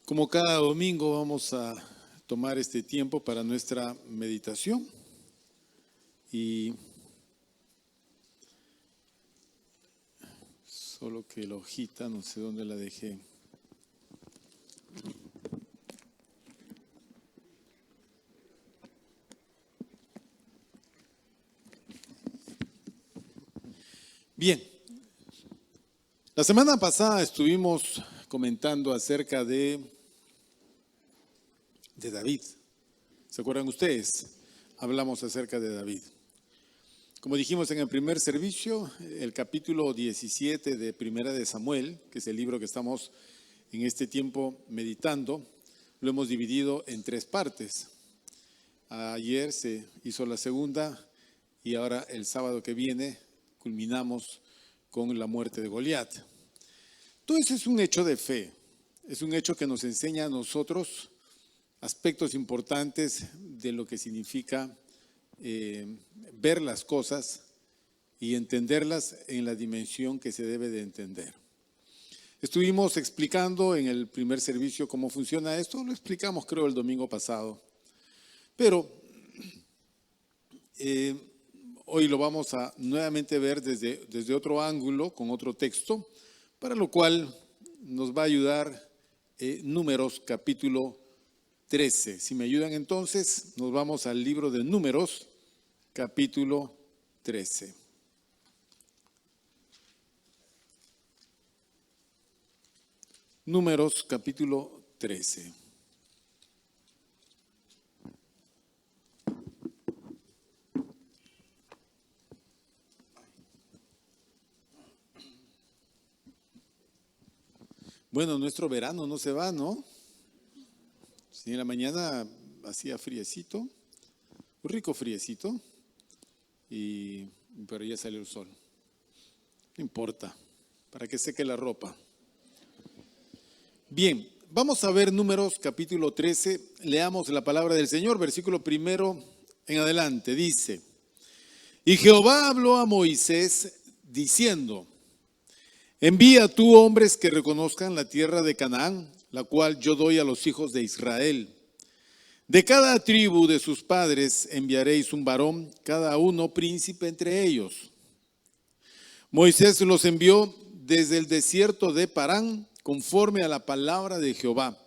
Como cada domingo vamos a tomar este tiempo para nuestra meditación y solo que la hojita, no sé dónde la dejé. Bien, la semana pasada estuvimos comentando acerca de David. ¿Se acuerdan ustedes? Hablamos acerca de David. Como dijimos en el primer servicio, el capítulo 17 de Primera de Samuel, que es el libro que estamos en este tiempo meditando, lo hemos dividido en 3 partes. Ayer se hizo la segunda y ahora el sábado que viene culminamos con la muerte de Goliat. Todo eso es un hecho de fe, es un hecho que nos enseña a nosotros aspectos importantes de lo que significa ver las cosas y entenderlas en la dimensión que se debe de entender. Estuvimos explicando en el primer servicio cómo funciona esto, lo explicamos creo el domingo pasado, pero hoy lo vamos a nuevamente ver desde otro ángulo, con otro texto, para lo cual nos va a ayudar Números capítulo 13. Si me ayudan entonces, nos vamos al libro de Números, capítulo 13. Números, capítulo 13. Bueno, nuestro verano no se va, ¿no? Si en la mañana hacía friecito, un rico friecito, pero ya salió el sol. No importa, para que seque la ropa. Bien, vamos a ver Números capítulo 13. Leamos la palabra del Señor, versículo 1 en adelante. Dice: Y Jehová habló a Moisés diciendo: Envía tú hombres que reconozcan la tierra de Canaán, la cual yo doy a los hijos de Israel. De cada tribu de sus padres enviaréis un varón, cada uno príncipe entre ellos. Moisés los envió desde el desierto de Parán, conforme a la palabra de Jehová.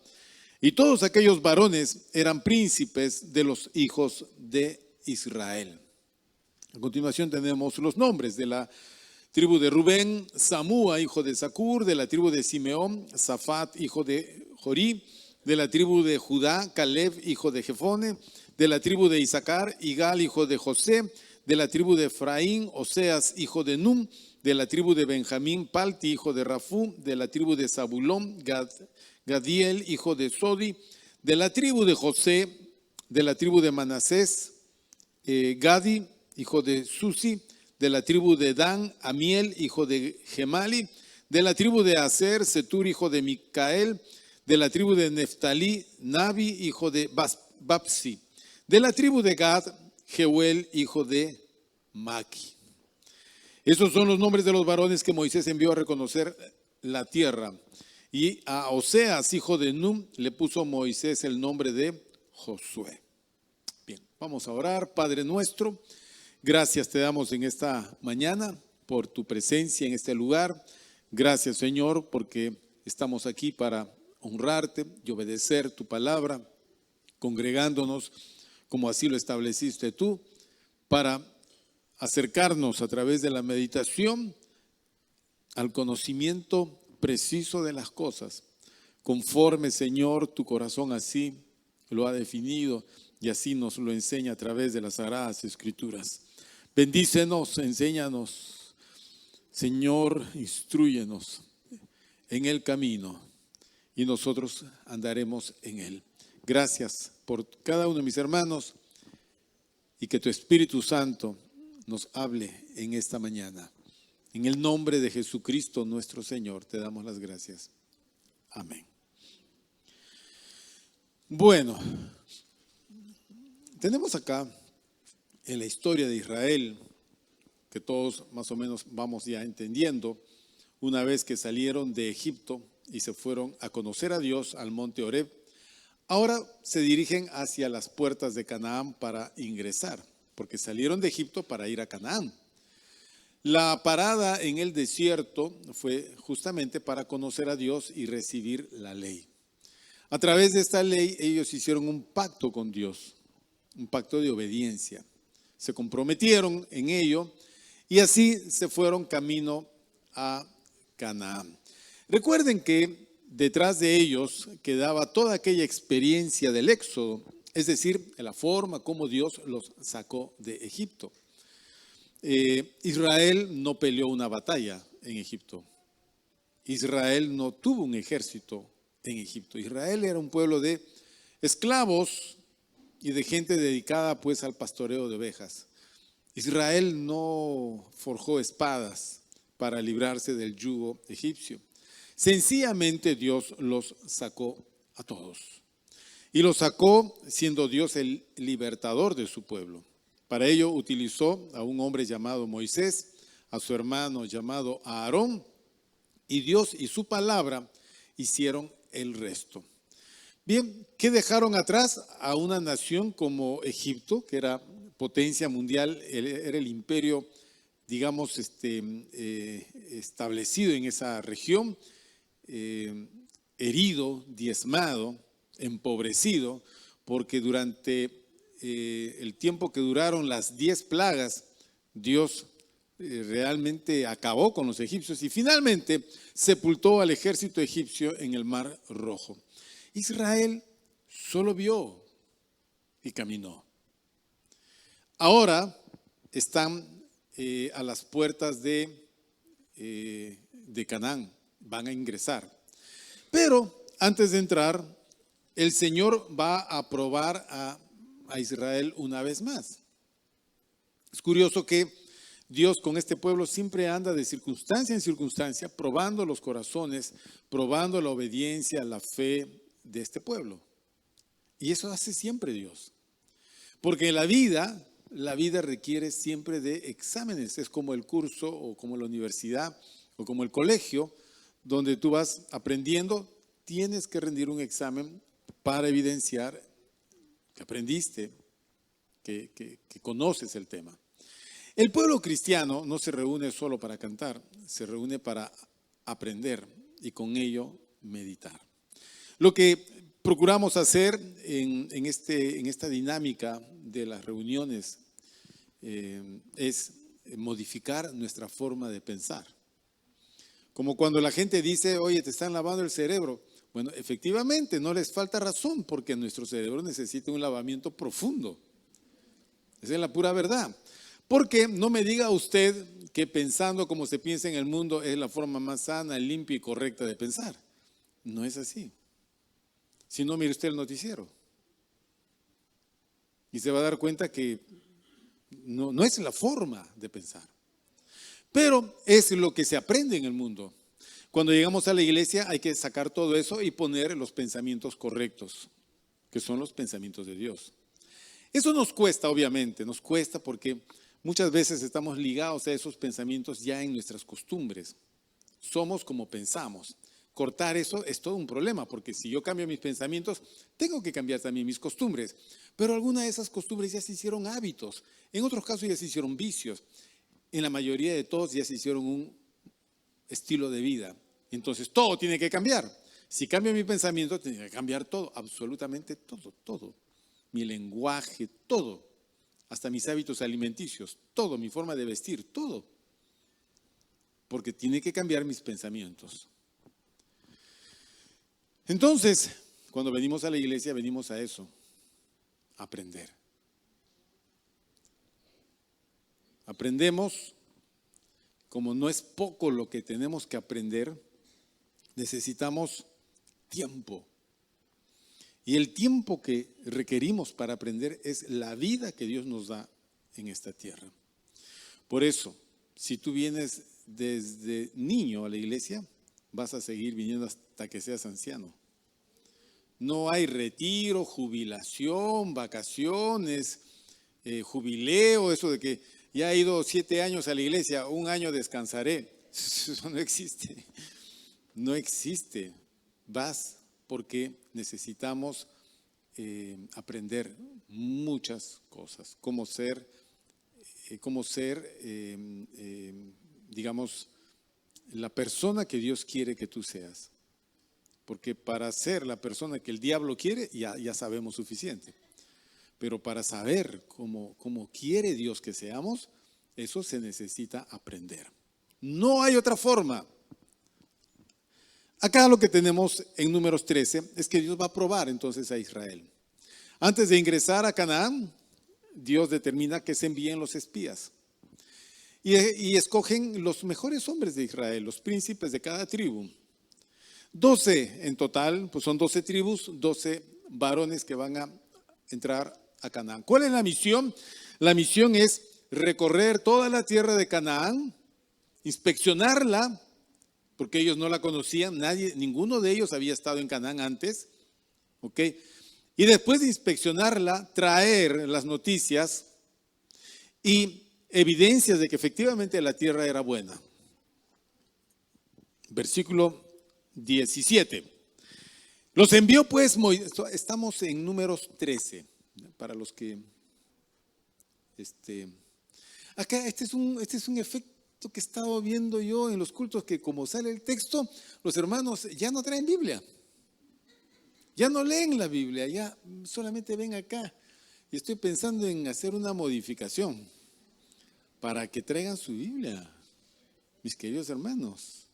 Y todos aquellos varones eran príncipes de los hijos de Israel. A continuación tenemos los nombres de la tribu de Rubén: Samúa, hijo de Zacur; de la tribu de Simeón, Safat, hijo de Jorí; de la tribu de Judá, Caleb, hijo de Jefone; de la tribu de Isaacar, Igal, hijo de José; de la tribu de Efraín, Oseas, hijo de Num; de la tribu de Benjamín, Palti, hijo de Rafú; de la tribu de Zabulón, Gadiel, hijo de Sodi; de la tribu de José; de la tribu de Manasés, Gadi, hijo de Susi; de la tribu de Dan, Amiel, hijo de Gemali; de la tribu de Aser, Setur, hijo de Micael; de la tribu de Neftalí, Nabi, hijo de Babsi; de la tribu de Gad, Jeuel, hijo de Maki. Esos son los nombres de los varones que Moisés envió a reconocer la tierra. Y a Oseas, hijo de Num, le puso Moisés el nombre de Josué. Bien, vamos a orar. Padre nuestro, gracias te damos en esta mañana por tu presencia en este lugar. Gracias, Señor, porque estamos aquí para honrarte y obedecer tu palabra, congregándonos como así lo estableciste tú, para acercarnos a través de la meditación al conocimiento preciso de las cosas, conforme, Señor, tu corazón así lo ha definido y así nos lo enseña a través de las Sagradas Escrituras. Bendícenos, enséñanos, Señor, instrúyenos en el camino y nosotros andaremos en él. Gracias por cada uno de mis hermanos y que tu Espíritu Santo nos hable en esta mañana. En el nombre de Jesucristo nuestro Señor te damos las gracias. Amén. Bueno, tenemos acá en la historia de Israel, que todos más o menos vamos ya entendiendo, una vez que salieron de Egipto y se fueron a conocer a Dios al monte Horeb. Ahora se dirigen hacia las puertas de Canaán para ingresar, porque salieron de Egipto para ir a Canaán. La parada en el desierto fue justamente para conocer a Dios y recibir la ley. A través de esta ley ellos hicieron un pacto con Dios, un pacto de obediencia. Se comprometieron en ello y así se fueron camino a Canaán. Recuerden que detrás de ellos quedaba toda aquella experiencia del Éxodo, es decir, la forma como Dios los sacó de Egipto. Israel no peleó una batalla en Egipto. Israel no tuvo un ejército en Egipto. Israel era un pueblo de esclavos y de gente dedicada pues al pastoreo de ovejas. Israel no forjó espadas para librarse del yugo egipcio. Sencillamente Dios los sacó a todos. Y los sacó siendo Dios el libertador de su pueblo. Para ello utilizó a un hombre llamado Moisés, a su hermano llamado Aarón, y Dios y su palabra hicieron el resto. Bien, ¿qué dejaron atrás? A una nación como Egipto, que era potencia mundial, era el imperio, digamos, establecido en esa región, herido, diezmado, empobrecido, porque durante el tiempo que duraron las 10 plagas, Dios realmente acabó con los egipcios y finalmente sepultó al ejército egipcio en el Mar Rojo. Israel solo vio y caminó. Ahora están a las puertas de Canaán, van a ingresar. Pero antes de entrar, el Señor va a probar a Israel una vez más. Es curioso que Dios con este pueblo siempre anda de circunstancia en circunstancia, probando los corazones, probando la obediencia, la fe de este pueblo. Y eso hace siempre Dios. Porque la vida requiere siempre de exámenes. Es como el curso o como la universidad o como el colegio, donde tú vas aprendiendo, tienes que rendir un examen para evidenciar que aprendiste, que conoces el tema. El pueblo cristiano no se reúne solo para cantar, se reúne para aprender y con ello meditar. Lo que procuramos hacer en esta dinámica de las reuniones es modificar nuestra forma de pensar. Como cuando la gente dice, oye, te están lavando el cerebro. Bueno, efectivamente, no les falta razón porque nuestro cerebro necesita un lavamiento profundo. Esa es la pura verdad. Porque no me diga usted que pensando como se piensa en el mundo es la forma más sana, limpia y correcta de pensar. No es así. Si no, mire usted el noticiero. Y se va a dar cuenta que no es la forma de pensar. Pero es lo que se aprende en el mundo. Cuando llegamos a la iglesia hay que sacar todo eso y poner los pensamientos correctos, que son los pensamientos de Dios. Eso nos cuesta, obviamente, nos cuesta porque muchas veces estamos ligados a esos pensamientos ya en nuestras costumbres. Somos como pensamos. Cortar eso es todo un problema, porque si yo cambio mis pensamientos, tengo que cambiar también mis costumbres. Pero algunas de esas costumbres ya se hicieron hábitos, en otros casos ya se hicieron vicios, en la mayoría de todos ya se hicieron un estilo de vida. Entonces todo tiene que cambiar. Si cambio mi pensamiento, tiene que cambiar todo, absolutamente todo, todo. Mi lenguaje, todo. Hasta mis hábitos alimenticios, todo, mi forma de vestir, todo. Porque tiene que cambiar mis pensamientos. Entonces, cuando venimos a la iglesia, venimos a eso, a aprender. Aprendemos, como no es poco lo que tenemos que aprender, necesitamos tiempo. Y el tiempo que requerimos para aprender es la vida que Dios nos da en esta tierra. Por eso, si tú vienes desde niño a la iglesia, vas a seguir viniendo hasta que seas anciano. No hay retiro, jubilación, vacaciones, jubileo, eso de que ya he ido 7 años a la iglesia, 1 año descansaré. Eso no existe. no existe. Vas porque necesitamos aprender muchas cosas, digamos, la persona que Dios quiere que tú seas. Porque para ser la persona que el diablo quiere, ya sabemos suficiente. Pero para saber cómo quiere Dios que seamos, eso se necesita aprender. No hay otra forma. Acá lo que tenemos en Números 13 es que Dios va a probar entonces a Israel. Antes de ingresar a Canaán, Dios determina que se envíen los espías. Y escogen los mejores hombres de Israel, los príncipes de cada tribu. 12 en total, pues son 12 tribus, 12 varones que van a entrar a Canaán. ¿Cuál es la misión? La misión es recorrer toda la tierra de Canaán, inspeccionarla, porque ellos no la conocían, ninguno de ellos había estado en Canaán antes, ¿ok? Y después de inspeccionarla, traer las noticias y evidencias de que efectivamente la tierra era buena. Versículo 17. Los envió pues Moisés. Estamos en Números 13, para los que acá este es un efecto que he estado viendo yo en los cultos, que como sale el texto, los hermanos ya no traen Biblia, ya no leen la Biblia, ya solamente ven acá. Y estoy pensando en hacer una modificación para que traigan su Biblia, mis queridos hermanos.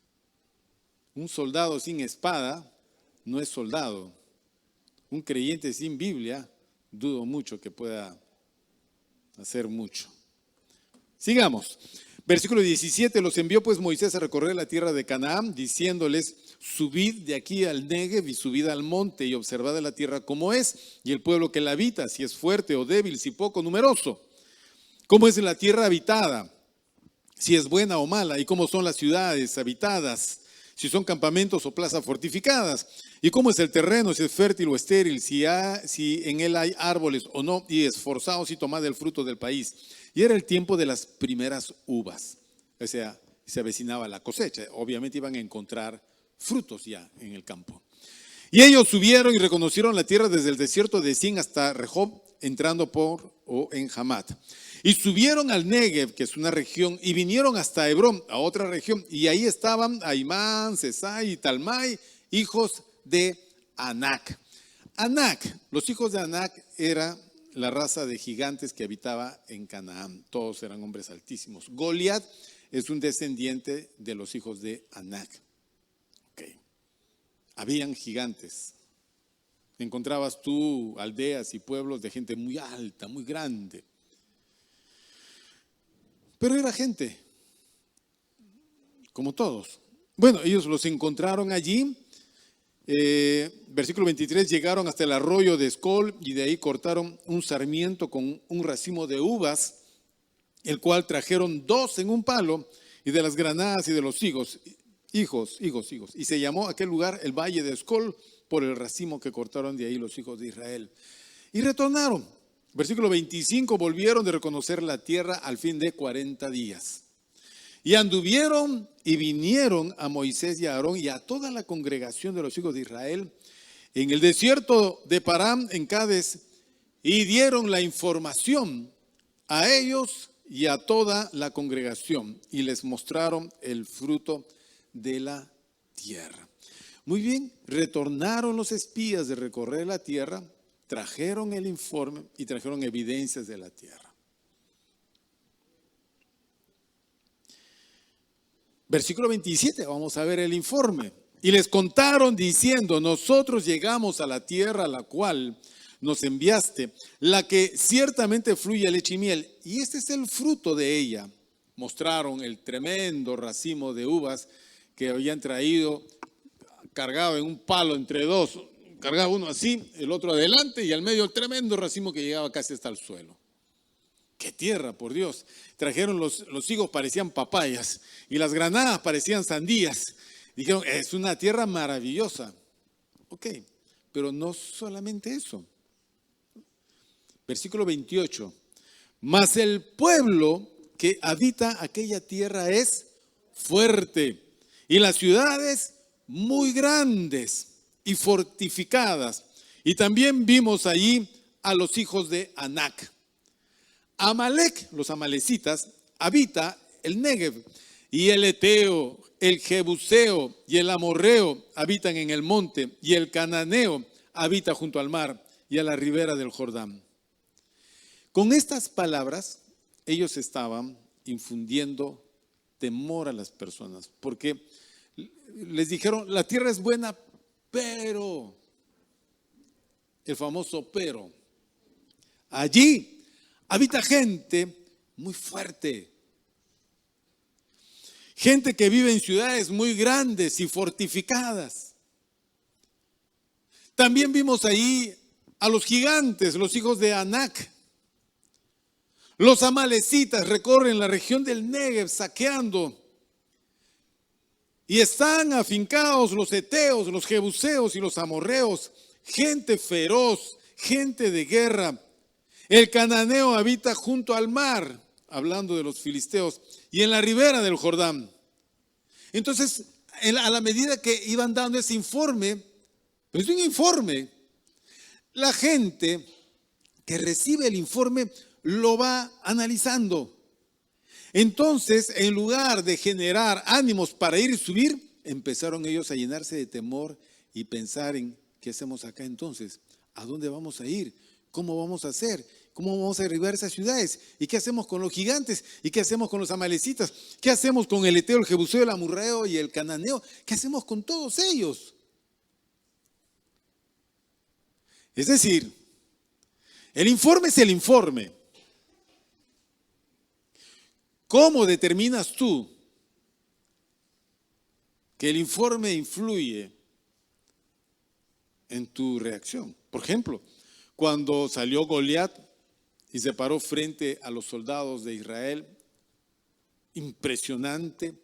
Un soldado sin espada no es soldado. Un creyente sin Biblia, dudo mucho que pueda hacer mucho. Sigamos. Versículo 17, los envió pues Moisés a recorrer la tierra de Canaán, diciéndoles, subid de aquí al Negev y subid al monte y observad la tierra como es, y el pueblo que la habita, si es fuerte o débil, si poco numeroso. Cómo es la tierra habitada, si es buena o mala, y cómo son las ciudades habitadas, si son campamentos o plazas fortificadas, y cómo es el terreno, si es fértil o estéril, si en él hay árboles o no, y esforzaos y tomad el fruto del país. Y era el tiempo de las primeras uvas, o sea, se avecinaba la cosecha, obviamente iban a encontrar frutos ya en el campo. Y ellos subieron y reconocieron la tierra desde el desierto de Sin hasta Rehob, entrando en Hamat. Y subieron al Negev, que es una región, y vinieron hasta Hebrón, a otra región, y ahí estaban Ahimán, Sesai y Talmai, hijos de Anac. Anac, los hijos de Anac era la raza de gigantes que habitaba en Canaán. Todos eran hombres altísimos. Goliat es un descendiente de los hijos de Anac. Okay. Habían gigantes. Encontrabas tú aldeas y pueblos de gente muy alta, muy grande. Pero era gente, como todos. Bueno, ellos los encontraron allí. Versículo 23, llegaron hasta el arroyo de Escol y de ahí cortaron un sarmiento con un racimo de uvas, el cual trajeron 2 en un palo, y de las granadas y de los higos, higos. Y se llamó aquel lugar el Valle de Escol por el racimo que cortaron de ahí los hijos de Israel. Y retornaron. Versículo 25, volvieron de reconocer la tierra al fin de 40 días. Y anduvieron y vinieron a Moisés y a Aarón y a toda la congregación de los hijos de Israel en el desierto de Parán, en Cades, y dieron la información a ellos y a toda la congregación, y les mostraron el fruto de la tierra. Muy bien, retornaron los espías de recorrer la tierra, trajeron el informe y trajeron evidencias de la tierra. Versículo 27, vamos a ver el informe. Y les contaron diciendo, nosotros llegamos a la tierra a la cual nos enviaste, la que ciertamente fluye leche y miel, y este es el fruto de ella. Mostraron el tremendo racimo de uvas que habían traído, cargado en un palo entre 2, cargaba uno así, el otro adelante, y al medio el tremendo racimo que llegaba casi hasta el suelo. ¡Qué tierra, por Dios! Trajeron los higos, parecían papayas, y las granadas parecían sandías. Dijeron, es una tierra maravillosa. Ok, pero no solamente eso. Versículo 28. Mas el pueblo que habita aquella tierra es fuerte, y las ciudades muy grandes y fortificadas. Y también vimos allí a los hijos de Anac. Amalec, los amalecitas, habita el Negev, y el eteo, el jebuseo y el amorreo habitan en el monte, y el cananeo habita junto al mar y a la ribera del Jordán. Con estas palabras, ellos estaban infundiendo temor a las personas, porque les dijeron, la tierra es buena, pero, el famoso pero, allí habita gente muy fuerte, gente que vive en ciudades muy grandes y fortificadas. También vimos ahí a los gigantes, los hijos de Anac. Los amalecitas recorren la región del Negev saqueando, y están afincados los eteos, los jebuseos y los amorreos, gente feroz, gente de guerra. El cananeo habita junto al mar, hablando de los filisteos, y en la ribera del Jordán. Entonces, a la medida que iban dando ese informe, es un informe, la gente que recibe el informe lo va analizando. Entonces, en lugar de generar ánimos para ir y subir, empezaron ellos a llenarse de temor y pensar en, ¿qué hacemos acá entonces? ¿A dónde vamos a ir? ¿Cómo vamos a hacer? ¿Cómo vamos a derribar esas ciudades? ¿Y qué hacemos con los gigantes? ¿Y qué hacemos con los amalecitas? ¿Qué hacemos con el eteo, el jebuseo, el amorreo y el cananeo? ¿Qué hacemos con todos ellos? Es decir, el informe es el informe. ¿Cómo determinas tú que el informe influye en tu reacción? Por ejemplo, cuando salió Goliat y se paró frente a los soldados de Israel, impresionante,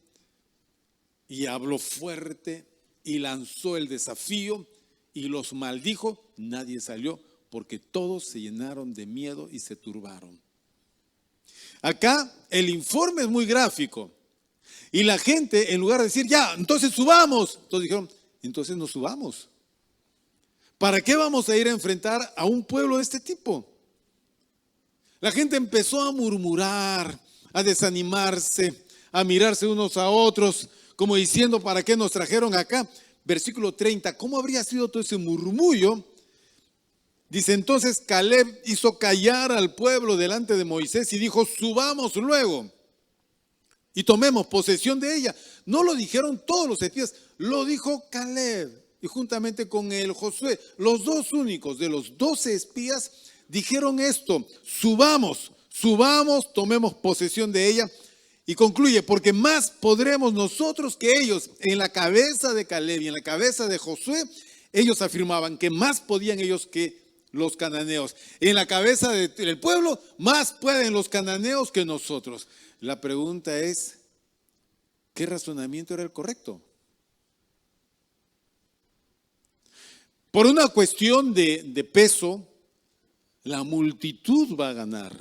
y habló fuerte y lanzó el desafío y los maldijo, nadie salió porque todos se llenaron de miedo y se turbaron. Acá el informe es muy gráfico y la gente, en lugar de decir, ya, entonces subamos, todos dijeron, entonces no subamos. ¿Para qué vamos a ir a enfrentar a un pueblo de este tipo? La gente empezó a murmurar, a desanimarse, a mirarse unos a otros, como diciendo, ¿para qué nos trajeron acá? Versículo 30, ¿cómo habría sido todo ese murmullo? Dice, entonces Caleb hizo callar al pueblo delante de Moisés y dijo, subamos luego y tomemos posesión de ella. No lo dijeron todos los espías, lo dijo Caleb y juntamente con él Josué. Los dos únicos de los 12 espías dijeron esto, subamos, tomemos posesión de ella. Y concluye, porque más podremos nosotros que ellos. En la cabeza de Caleb y en la cabeza de Josué, ellos afirmaban que más podían ellos que los cananeos. En la cabeza del pueblo, más pueden los cananeos que nosotros. La pregunta es, ¿qué razonamiento era el correcto? Por una cuestión de peso, la multitud va a ganar.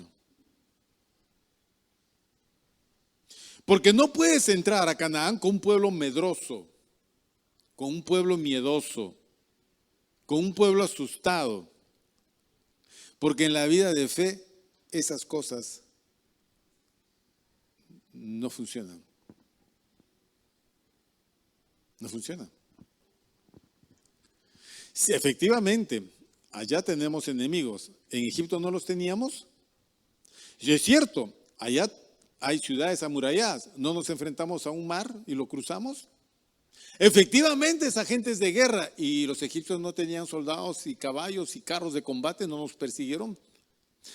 Porque no puedes entrar a Canaán con un pueblo medroso, con un pueblo miedoso, con un pueblo asustado. Porque en la vida de fe esas cosas no funcionan. No funcionan. Sí, efectivamente, allá tenemos enemigos. ¿En Egipto no los teníamos? Y es cierto, allá hay ciudades amuralladas. ¿No nos enfrentamos a un mar y lo cruzamos? Efectivamente, esa gente es de guerra y los egipcios no tenían soldados y caballos y carros de combate, no nos persiguieron.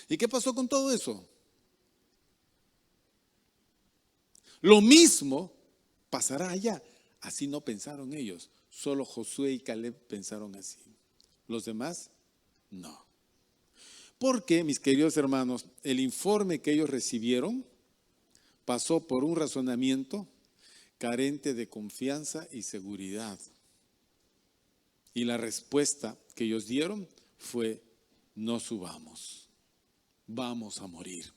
¿Y qué pasó con todo eso? Lo mismo pasará allá. Así no pensaron ellos. Solo Josué y Caleb pensaron así. Los demás, no. Porque, mis queridos hermanos, el informe que ellos recibieron pasó por un razonamiento carente de confianza y seguridad. Y la respuesta que ellos dieron fue, no subamos, vamos a morir.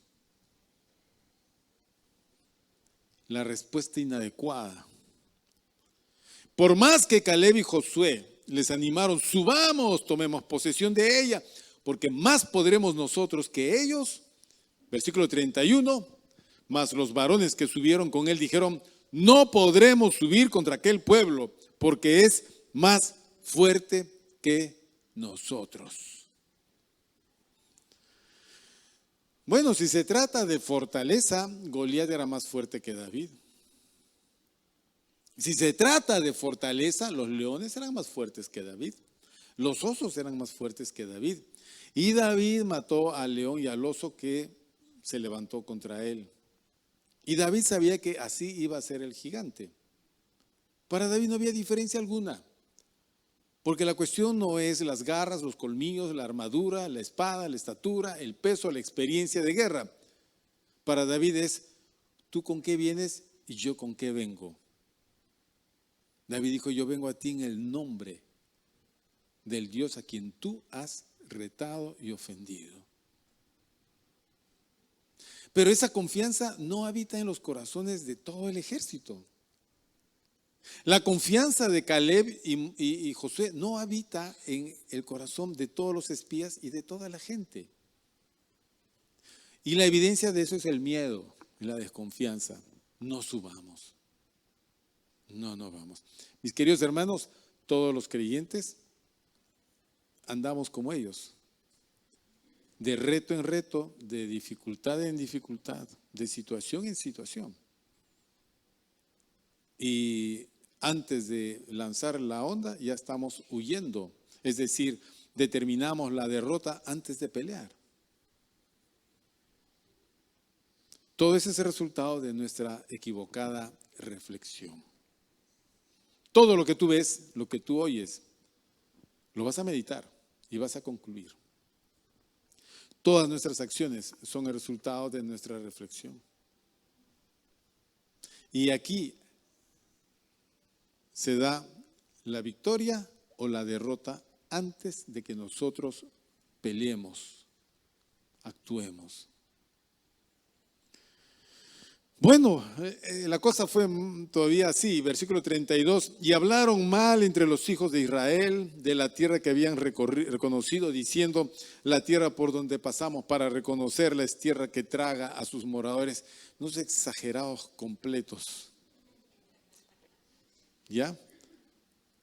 La respuesta inadecuada. Por más que Caleb y Josué les animaron, subamos, tomemos posesión de ella, porque más podremos nosotros que ellos. Versículo 31, mas los varones que subieron con él dijeron, no podremos subir contra aquel pueblo, porque es más fuerte que nosotros. Bueno, si se trata de fortaleza, Goliat era más fuerte que David. Si se trata de fortaleza, los leones eran más fuertes que David. Los osos eran más fuertes que David. Y David mató al león y al oso que se levantó contra él. Y David sabía que así iba a ser el gigante. Para David no había diferencia alguna. Porque la cuestión no es las garras, los colmillos, la armadura, la espada, la estatura, el peso, la experiencia de guerra. Para David es, ¿tú con qué vienes y yo con qué vengo? David dijo, yo vengo a ti en el nombre del Dios a quien tú has retado y ofendido. Pero esa confianza no habita en los corazones de todo el ejército. La confianza de Caleb y Josué no habita en el corazón de todos los espías y de toda la gente. Y la evidencia de eso es el miedo y la desconfianza. No subamos. No vamos. Mis queridos hermanos, todos los creyentes andamos como ellos. De reto en reto, de dificultad en dificultad, de situación en situación. Y antes de lanzar la onda ya estamos huyendo, es decir, determinamos la derrota antes de pelear. Todo ese es el resultado de nuestra equivocada reflexión. Todo lo que tú ves, lo que tú oyes, lo vas a meditar y vas a concluir. Todas nuestras acciones son el resultado de nuestra reflexión. Y aquí se da la victoria o la derrota antes de que nosotros peleemos, actuemos. Bueno, la cosa fue todavía así, versículo 32, y hablaron mal entre los hijos de Israel de la tierra que habían reconocido, diciendo, la tierra por donde pasamos para reconocerla es tierra que traga a sus moradores. Unos exagerados completos. ¿Ya?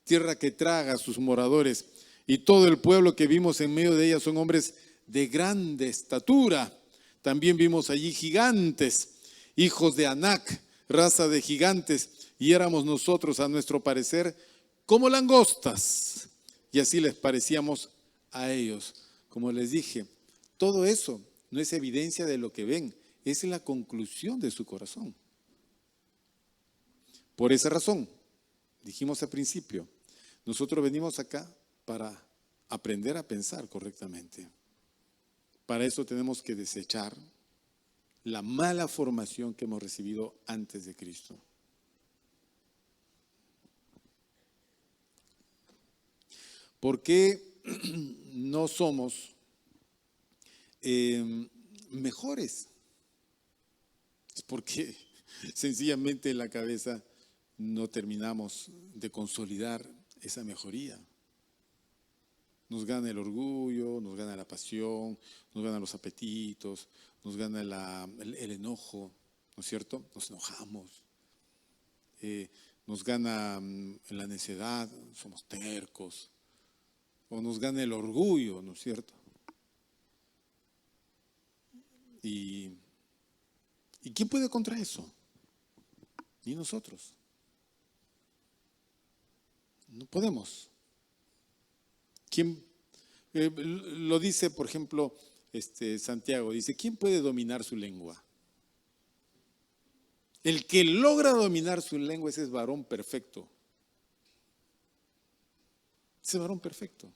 Tierra que traga a sus moradores. Y todo el pueblo que vimos en medio de ella son hombres de grande estatura. También vimos allí gigantes, hijos de Anac, raza de gigantes, y éramos nosotros, a nuestro parecer, como langostas. Y así les parecíamos a ellos. Como les dije, todo eso no es evidencia de lo que ven, es la conclusión de su corazón. Por esa razón, dijimos al principio, nosotros venimos acá para aprender a pensar correctamente. Para eso tenemos que desechar la mala formación que hemos recibido antes de Cristo. ¿Por qué no somos mejores? Es porque sencillamente en la cabeza no terminamos de consolidar esa mejoría. Nos gana el orgullo, nos gana la pasión, nos ganan los apetitos, nos gana el enojo, ¿no es cierto? Nos enojamos, nos gana la necedad, somos tercos, o nos gana el orgullo, ¿no es cierto? ¿Y quién puede contra eso? Ni nosotros. No podemos. ¿Quién lo dice, por ejemplo, Santiago? Dice, ¿quién puede dominar su lengua? El que logra dominar su lengua, ese es varón perfecto. Ese es varón perfecto.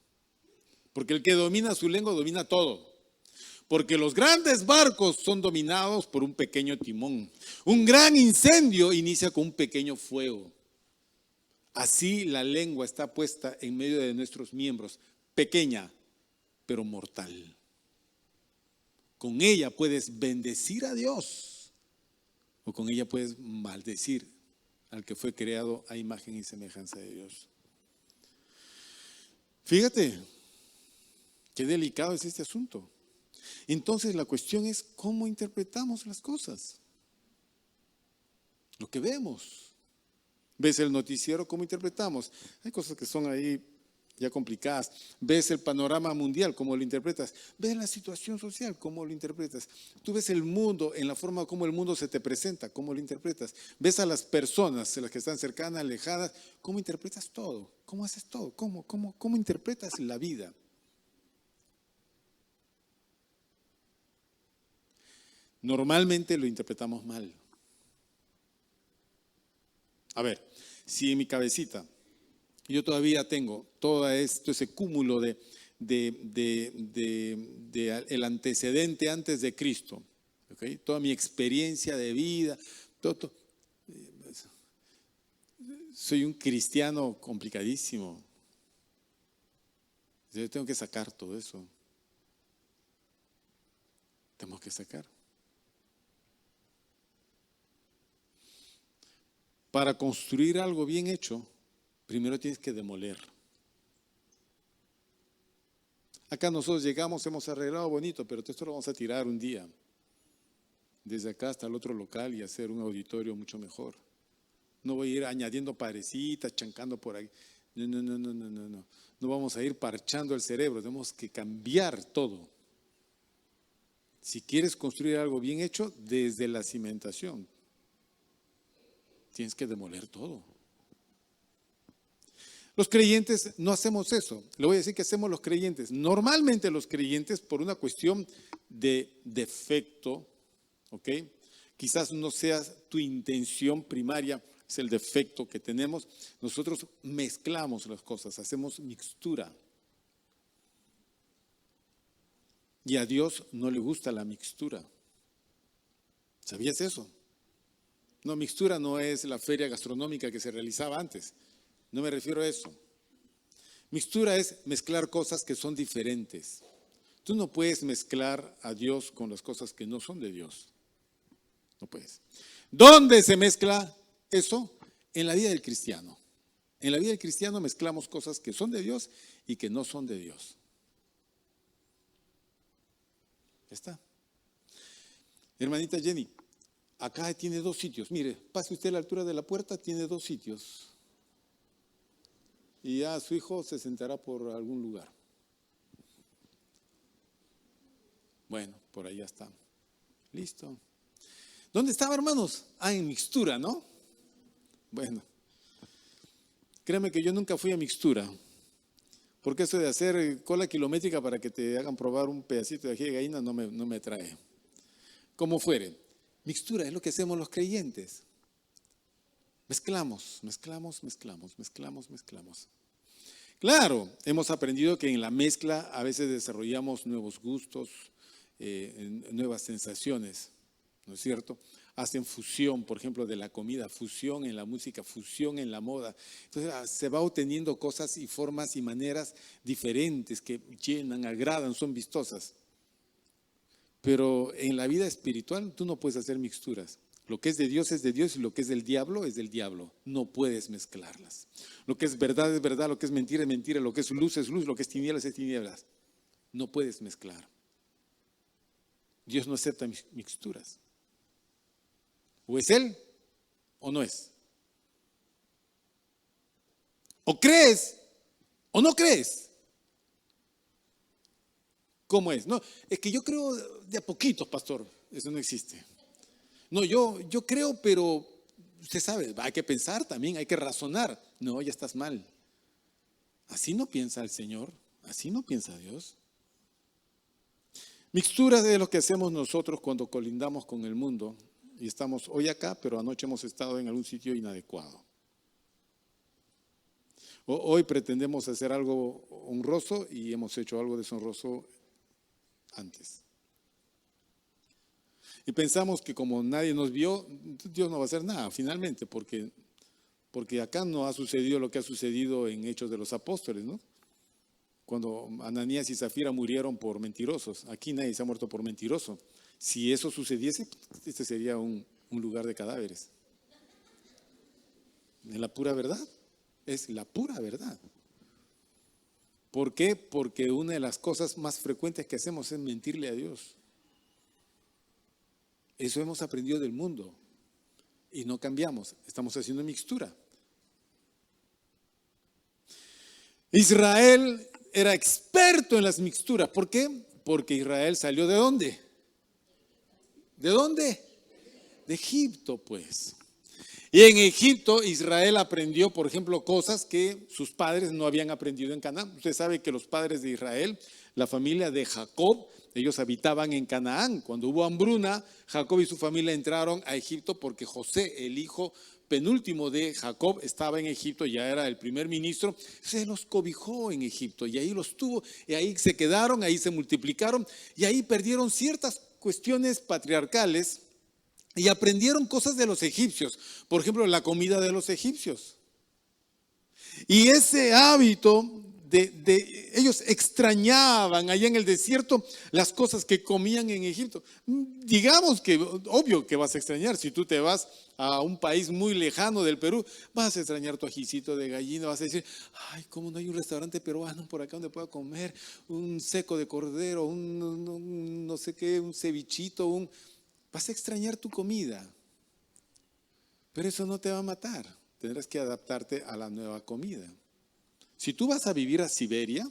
Porque el que domina su lengua domina todo. Porque los grandes barcos son dominados por un pequeño timón. Un gran incendio inicia con un pequeño fuego. Así la lengua está puesta en medio de nuestros miembros, pequeña, pero mortal. Con ella puedes bendecir a Dios o con ella puedes maldecir al que fue creado a imagen y semejanza de Dios. Fíjate, qué delicado es este asunto. Entonces la cuestión es cómo interpretamos las cosas. Lo que vemos. ¿Ves el noticiero? ¿Cómo interpretamos? Hay cosas que son ahí ya complicadas. ¿Ves el panorama mundial? ¿Cómo lo interpretas? ¿Ves la situación social? ¿Cómo lo interpretas? Tú ves el mundo en la forma como el mundo se te presenta. ¿Cómo lo interpretas? ¿Ves a las personas, las que están cercanas, alejadas? ¿Cómo interpretas todo? ¿Cómo haces todo? ¿Cómo interpretas la vida? Normalmente lo interpretamos mal. A ver, si en mi cabecita yo todavía tengo todo ese cúmulo de el antecedente antes de Cristo, ¿okay? Toda mi experiencia de vida, todo, soy un cristiano complicadísimo. Yo tengo que sacar todo eso. Tenemos que sacar. Para construir algo bien hecho, primero tienes que demoler. Acá nosotros llegamos, hemos arreglado bonito, pero esto lo vamos a tirar un día. Desde acá hasta el otro local y hacer un auditorio mucho mejor. No voy a ir añadiendo parecitas, chancando por ahí. No. No vamos a ir parchando el cerebro, tenemos que cambiar todo. Si quieres construir algo bien hecho, desde la cimentación, tienes que demoler todo. Los creyentes no hacemos eso. Le voy a decir que hacemos los creyentes. Normalmente los creyentes, por una cuestión de defecto, ¿ok? Quizás no sea tu intención primaria, es el defecto que tenemos. Nosotros mezclamos las cosas, hacemos mixtura. Y a Dios no le gusta la mixtura. ¿Sabías eso? No, mixtura no es la feria gastronómica que se realizaba antes. No me refiero a eso. Mixtura es mezclar cosas que son diferentes. Tú no puedes mezclar a Dios con las cosas que no son de Dios. No puedes. ¿Dónde se mezcla eso? En la vida del cristiano. En la vida del cristiano mezclamos cosas que son de Dios y que no son de Dios. Ya está. Hermanita Jenny, acá tiene 2 sitios. Mire, pase usted a la altura de la puerta, tiene 2 sitios. Y ya su hijo se sentará por algún lugar. Bueno, por ahí ya está. Listo. ¿Dónde estaba, hermanos? En mixtura, ¿no? Bueno, créeme que yo nunca fui a mixtura. Porque eso de hacer cola kilométrica para que te hagan probar un pedacito de ají de gallina no me atrae. Como fuere. Mixtura es lo que hacemos los creyentes. Mezclamos. Claro, hemos aprendido que en la mezcla a veces desarrollamos nuevos gustos, nuevas sensaciones, ¿no es cierto? Hacen fusión, por ejemplo, de la comida, fusión en la música, fusión en la moda. Entonces se va obteniendo cosas y formas y maneras diferentes que llenan, agradan, son vistosas. Pero en la vida espiritual tú no puedes hacer mixturas. Lo que es de Dios y lo que es del diablo es del diablo. No puedes mezclarlas. Lo que es verdad, lo que es mentira, lo que es luz, lo que es tinieblas. No puedes mezclar. Dios no acepta mixturas. O es Él o no es. O crees o no crees. ¿Cómo es? No, es que yo creo de a poquitos, pastor. Eso no existe. No, yo creo, pero usted sabe, hay que pensar también, hay que razonar. No, ya estás mal. Así no piensa el Señor, así no piensa Dios. Mixturas de lo que hacemos nosotros cuando colindamos con el mundo y estamos hoy acá, pero anoche hemos estado en algún sitio inadecuado. Hoy pretendemos hacer algo honroso y hemos hecho algo deshonroso antes. Y pensamos que como nadie nos vio, Dios no va a hacer nada finalmente, porque acá no ha sucedido lo que ha sucedido en Hechos de los Apóstoles, ¿no? Cuando Ananías y Zafira murieron por mentirosos. Aquí nadie se ha muerto por mentiroso. Si eso sucediese, este sería un lugar de cadáveres. Es la pura verdad. Es la pura verdad. ¿Por qué? Porque una de las cosas más frecuentes que hacemos es mentirle a Dios. Eso hemos aprendido del mundo y no cambiamos. Estamos haciendo mixtura. Israel era experto en las mixturas. ¿Por qué? Porque Israel salió ¿de dónde? ¿De dónde? De Egipto, pues. Y en Egipto Israel aprendió, por ejemplo, cosas que sus padres no habían aprendido en Canaán. Usted sabe que los padres de Israel, la familia de Jacob, ellos habitaban en Canaán. Cuando hubo hambruna, Jacob y su familia entraron a Egipto porque José, el hijo penúltimo de Jacob, estaba en Egipto, ya era el primer ministro. Se los cobijó en Egipto y ahí los tuvo, y ahí se quedaron, ahí se multiplicaron y ahí perdieron ciertas cuestiones patriarcales y aprendieron cosas de los egipcios. Por ejemplo, la comida de los egipcios. Y ese hábito ellos extrañaban allá en el desierto las cosas que comían en Egipto. Digamos que, obvio que vas a extrañar, si tú te vas a un país muy lejano del Perú, vas a extrañar tu ajicito de gallina, vas a decir, ay, ¿cómo no hay un restaurante peruano por acá donde pueda comer un seco de cordero, un no sé qué, un cevichito, vas a extrañar tu comida. Pero eso no te va a matar, tendrás que adaptarte a la nueva comida. Si tú vas a vivir a Siberia,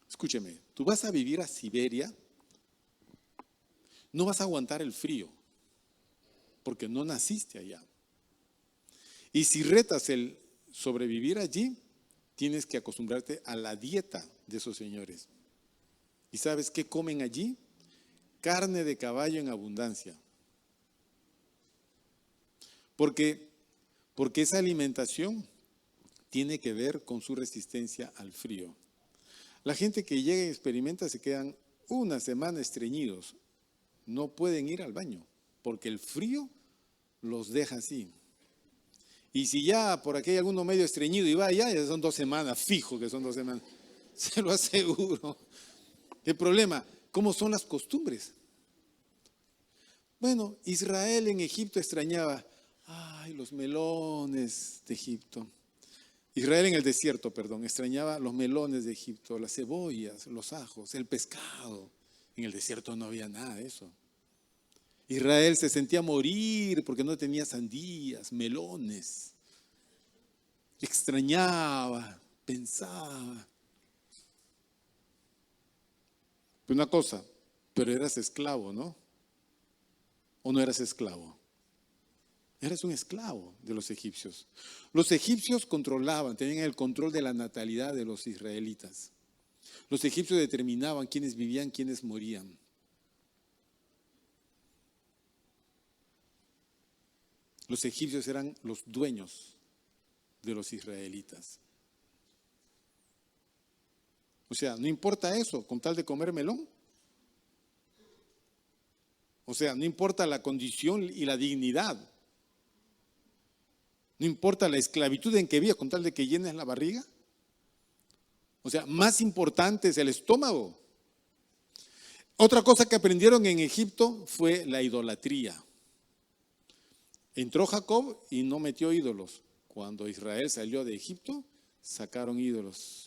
escúcheme, tú vas a vivir a Siberia, no vas a aguantar el frío, porque no naciste allá. Y si retas el sobrevivir allí, tienes que acostumbrarte a la dieta de esos señores. ¿Y sabes qué comen allí? Carne de caballo en abundancia. Porque esa alimentación tiene que ver con su resistencia al frío. La gente que llega y experimenta se quedan una semana estreñidos. No pueden ir al baño porque el frío los deja así. Y si ya por aquí hay alguno medio estreñido y va ya son 2 semanas, fijo que son 2 semanas. Se lo aseguro. El problema, ¿cómo son las costumbres? Bueno, Israel en Egipto extrañaba, ay, los melones de Egipto. Israel en el desierto, extrañaba los melones de Egipto, las cebollas, los ajos, el pescado. En el desierto no había nada de eso. Israel se sentía morir porque no tenía sandías, melones. Extrañaba, pensaba. Una cosa, pero eras esclavo, ¿no? ¿O no eras esclavo? Eres un esclavo de los egipcios. Los egipcios controlaban, tenían el control de la natalidad de los israelitas. Los egipcios determinaban quiénes vivían, quiénes morían. Los egipcios eran los dueños de los israelitas. O sea, no importa eso, con tal de comer melón. O sea, no importa la condición y la dignidad. No importa la esclavitud en que viva, con tal de que llenes la barriga. O sea, más importante es el estómago. Otra cosa que aprendieron en Egipto fue la idolatría. Entró Jacob y no metió ídolos. Cuando Israel salió de Egipto, sacaron ídolos.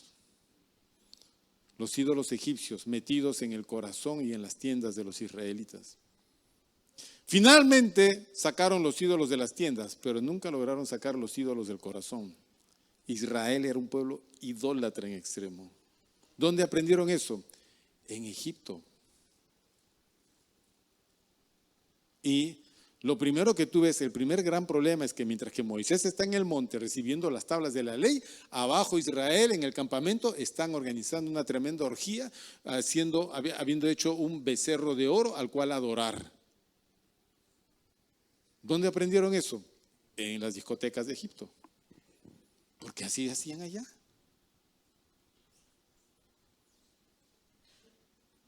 Los ídolos egipcios metidos en el corazón y en las tiendas de los israelitas. Finalmente sacaron los ídolos de las tiendas, pero nunca lograron sacar los ídolos del corazón. Israel era un pueblo idólatra en extremo. ¿Dónde aprendieron eso? En Egipto. Y lo primero que tú ves, el primer gran problema es que mientras que Moisés está en el monte recibiendo las tablas de la ley, abajo Israel en el campamento están organizando una tremenda orgía, habiendo hecho un becerro de oro al cual adorar. ¿Dónde aprendieron eso? En las discotecas de Egipto. Porque así hacían allá.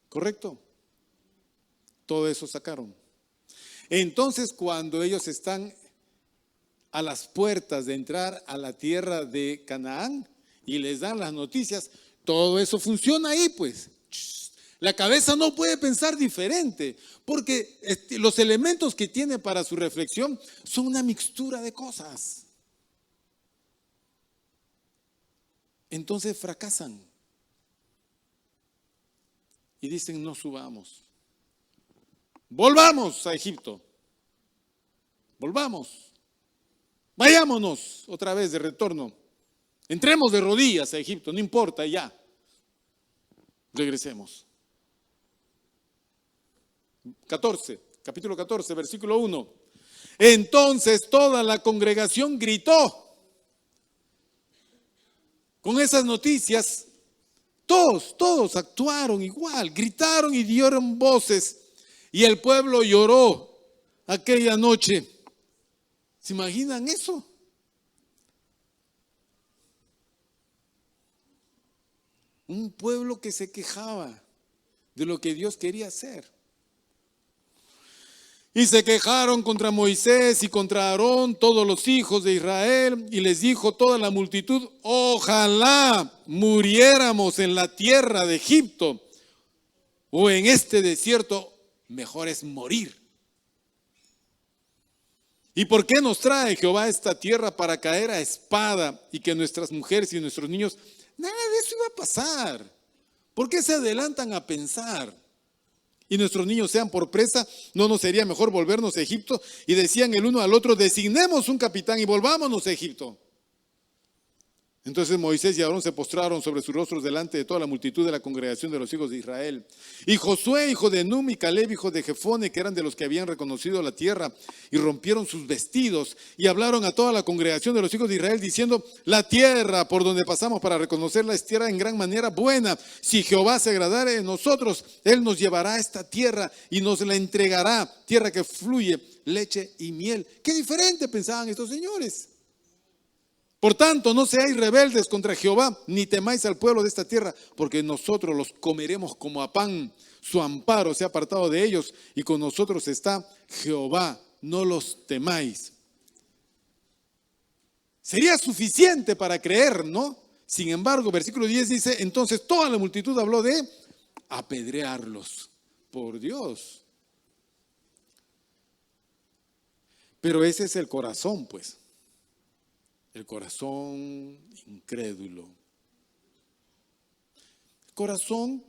¿Correcto? Todo eso sacaron. Entonces, cuando ellos están a las puertas de entrar a la tierra de Canaán y les dan las noticias, todo eso funciona ahí, pues. La cabeza no puede pensar diferente, porque los elementos que tiene para su reflexión son una mixtura de cosas. entonces fracasan y dicen: no subamos, volvamos a Egipto, volvamos, vayámonos otra vez de retorno, entremos de rodillas a Egipto, no importa, ya, regresemos. 14, capítulo 14, versículo 1. Entonces toda la congregación gritó. Con esas noticias, todos actuaron igual, gritaron y dieron voces, y el pueblo lloró aquella noche. ¿Se imaginan eso? Un pueblo que se quejaba de lo que Dios quería hacer. Y se quejaron contra Moisés y contra Aarón, todos los hijos de Israel, y les dijo toda la multitud: ojalá muriéramos en la tierra de Egipto o en este desierto, mejor es morir. ¿Y por qué nos trae Jehová a esta tierra para caer a espada y que nuestras mujeres y nuestros niños, nada de eso iba a pasar? ¿Por qué se adelantan a pensar? Y nuestros niños sean por presa, ¿no nos sería mejor volvernos a Egipto? Y decían el uno al otro: designemos un capitán y volvámonos a Egipto. Entonces Moisés y Aarón se postraron sobre sus rostros delante de toda la multitud de la congregación de los hijos de Israel. Y Josué, hijo de Num, y Caleb, hijo de Jefone, que eran de los que habían reconocido la tierra, y rompieron sus vestidos, y hablaron a toda la congregación de los hijos de Israel, diciendo: la tierra por donde pasamos para reconocerla es tierra en gran manera buena. Si Jehová se agradare de nosotros, Él nos llevará a esta tierra y nos la entregará, tierra que fluye leche y miel. Qué diferente pensaban estos señores. Por tanto, no seáis rebeldes contra Jehová, ni temáis al pueblo de esta tierra, porque nosotros los comeremos como a pan. Su amparo se ha apartado de ellos, y con nosotros está Jehová. No los temáis. Sería suficiente para creer, ¿no? Sin embargo, versículo 10 dice: entonces toda la multitud habló de apedrearlos. Por Dios. Pero ese es el corazón, pues. El corazón incrédulo. Corazón,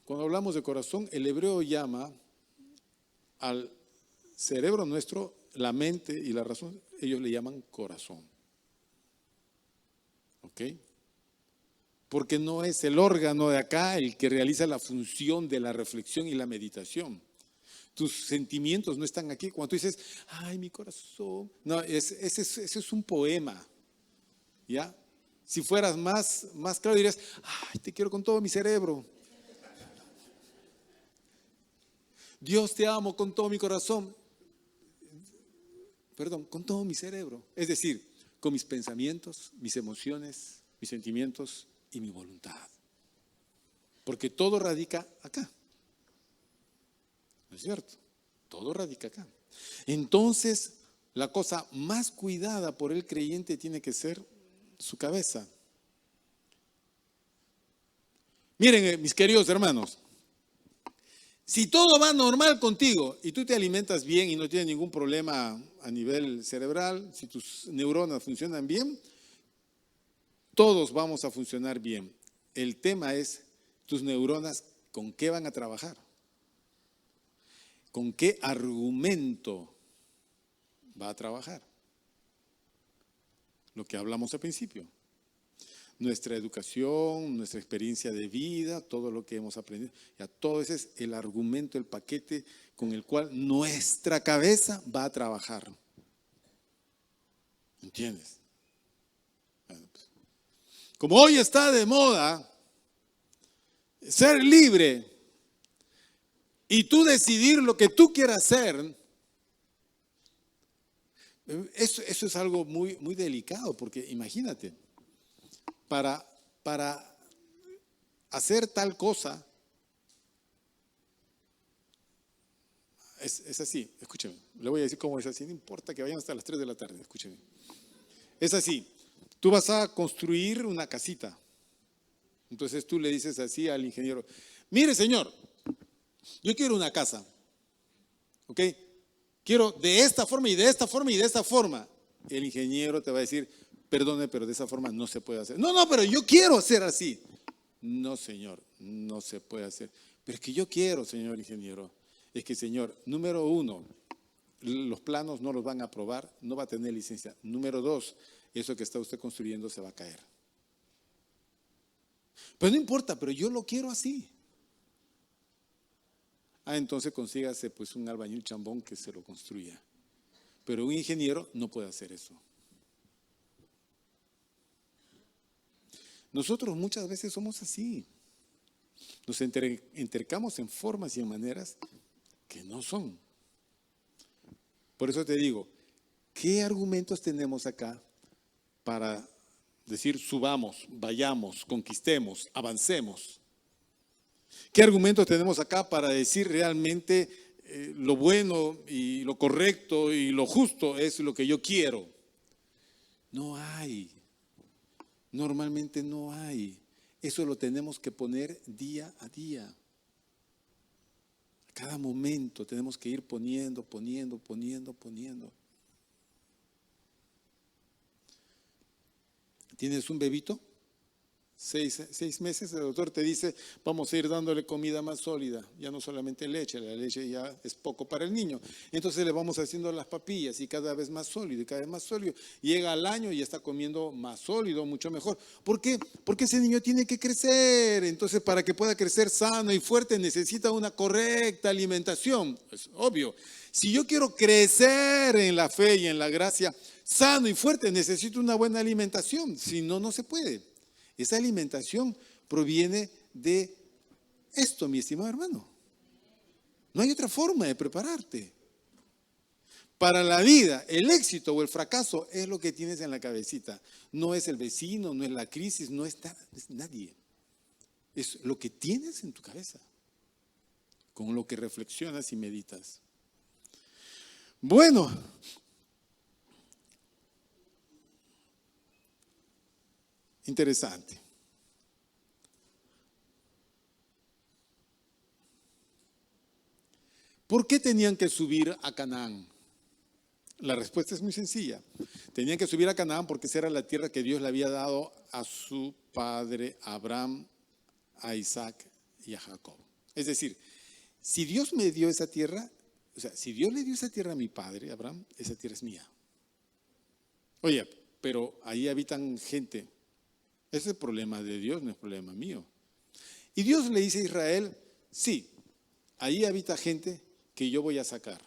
cuando hablamos de corazón, el hebreo llama al cerebro nuestro, la mente y la razón, ellos le llaman corazón. ¿Ok? Porque no es el órgano de acá el que realiza la función de la reflexión y la meditación. Tus sentimientos no están aquí. Cuando tú dices: ay, mi corazón. No, ese es un poema. ¿Ya? Si fueras más claro, dirías: ay, te quiero con todo mi cerebro. Dios, te amo con todo mi corazón. Perdón, con todo mi cerebro. Es decir, con mis pensamientos, mis emociones, mis sentimientos y mi voluntad. Porque todo radica acá. ¿No es cierto? Todo radica acá. Entonces, la cosa más cuidada por el creyente tiene que ser su cabeza. Miren, mis queridos hermanos, si todo va normal contigo y tú te alimentas bien y no tienes ningún problema a nivel cerebral, si tus neuronas funcionan bien, todos vamos a funcionar bien. El tema es tus neuronas, ¿con qué van a trabajar? ¿Con qué argumento va a trabajar? Lo que hablamos al principio. Nuestra educación, nuestra experiencia de vida, todo lo que hemos aprendido, ya todo ese es el argumento, el paquete con el cual nuestra cabeza va a trabajar. ¿Entiendes? Bueno, pues, como hoy está de moda ser libre y tú decidir lo que tú quieras hacer, eso es algo muy, muy delicado, porque imagínate, para hacer tal cosa, es así, escúcheme, le voy a decir cómo es así, no importa que vayan hasta las 3 de la tarde, escúcheme. Es así, tú vas a construir una casita, entonces tú le dices así al ingeniero: mire, señor, yo quiero una casa, ¿ok? Quiero de esta forma y de esta forma y de esta forma. El ingeniero te va a decir: perdone, pero de esa forma no se puede hacer. No, pero yo quiero hacer así. No, señor, no se puede hacer. Pero es que yo quiero, señor ingeniero. Es que, señor, número uno, los planos no los van a aprobar, no va a tener licencia. Número dos, eso que está usted construyendo se va a caer. Pero no importa, pero yo lo quiero así. Entonces consígase pues un albañil chambón que se lo construya. Pero un ingeniero no puede hacer eso. Nosotros muchas veces somos así. Nos entercamos en formas y en maneras que no son. Por eso te digo, ¿qué argumentos tenemos acá para decir subamos, vayamos, conquistemos, avancemos? ¿Qué argumentos tenemos acá para decir realmente lo bueno y lo correcto y lo justo es lo que yo quiero? No hay. Normalmente no hay. Eso lo tenemos que poner día a día. A cada momento tenemos que ir poniendo. ¿Tienes un bebito? 6 meses, el doctor te dice, vamos a ir dándole comida más sólida, ya no solamente leche, la leche ya es poco para el niño. Entonces le vamos haciendo las papillas y cada vez más sólido y cada vez más sólido. Llega al año y ya está comiendo más sólido, mucho mejor. ¿Por qué? Porque ese niño tiene que crecer. Entonces, para que pueda crecer sano y fuerte, necesita una correcta alimentación. Es obvio. Si yo quiero crecer en la fe y en la gracia, sano y fuerte, necesito una buena alimentación. Si no, no se puede. Esa alimentación proviene de esto, mi estimado hermano. No hay otra forma de prepararte. Para la vida, el éxito o el fracaso es lo que tienes en la cabecita. No es el vecino, no es la crisis, no es nadie. Es lo que tienes en tu cabeza, con lo que reflexionas y meditas. Bueno, interesante. ¿Por qué tenían que subir a Canaán? La respuesta es muy sencilla. Tenían que subir a Canaán porque esa era la tierra que Dios le había dado a su padre Abraham, a Isaac y a Jacob. Es decir, si Dios me dio esa tierra, o sea, si Dios le dio esa tierra a mi padre Abraham, esa tierra es mía. Oye, pero ahí habitan gente. Ese es el problema de Dios, no es problema mío. Y Dios le dice a Israel, sí, ahí habita gente que yo voy a sacar.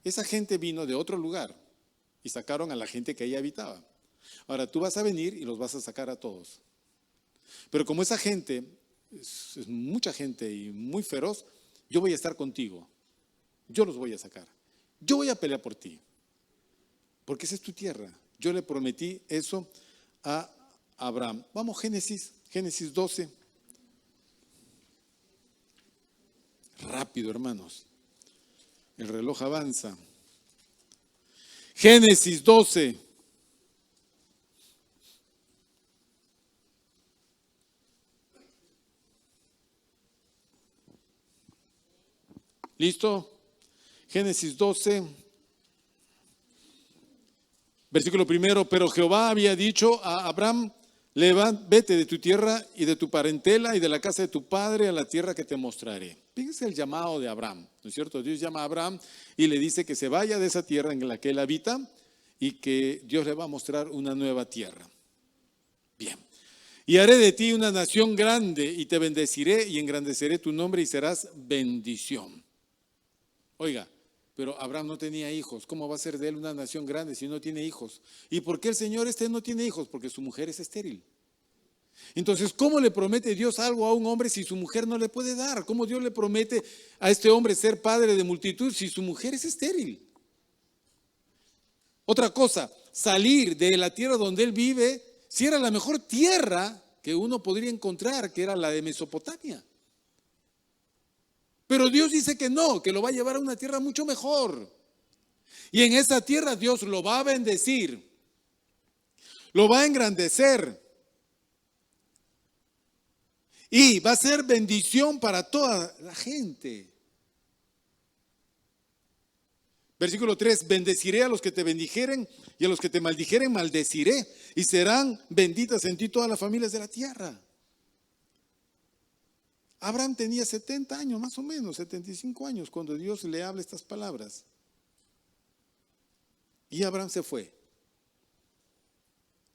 Esa gente vino de otro lugar y sacaron a la gente que ahí habitaba. Ahora tú vas a venir y los vas a sacar a todos. Pero como esa gente es mucha gente y muy feroz, yo voy a estar contigo. Yo los voy a sacar. Yo voy a pelear por ti. Porque esa es tu tierra. Yo le prometí eso a Abraham. Vamos, Génesis 12. Rápido, hermanos. El reloj avanza. Génesis 12. ¿Listo? Génesis 12. Versículo 1, pero Jehová había dicho a Abraham, vete de tu tierra y de tu parentela y de la casa de tu padre a la tierra que te mostraré. Fíjense el llamado de Abraham, ¿no es cierto? Dios llama a Abraham y le dice que se vaya de esa tierra en la que él habita y que Dios le va a mostrar una nueva tierra. Bien. Y haré de ti una nación grande y te bendeciré y engrandeceré tu nombre y serás bendición. Oiga, pero Abraham no tenía hijos. ¿Cómo va a ser de él una nación grande si no tiene hijos? ¿Y por qué el Señor no tiene hijos? Porque su mujer es estéril. Entonces, ¿cómo le promete Dios algo a un hombre si su mujer no le puede dar? ¿Cómo Dios le promete a este hombre ser padre de multitud si su mujer es estéril? Otra cosa, salir de la tierra donde él vive, si era la mejor tierra que uno podría encontrar, que era la de Mesopotamia. Pero Dios dice que no, que lo va a llevar a una tierra mucho mejor. Y en esa tierra Dios lo va a bendecir, lo va a engrandecer y va a ser bendición para toda la gente. Versículo 3, bendeciré a los que te bendijeren y a los que te maldijeren maldeciré, y serán benditas en ti todas las familias de la tierra. Abraham tenía 70 años, más o menos, 75 años, cuando Dios le habla estas palabras. Y Abraham se fue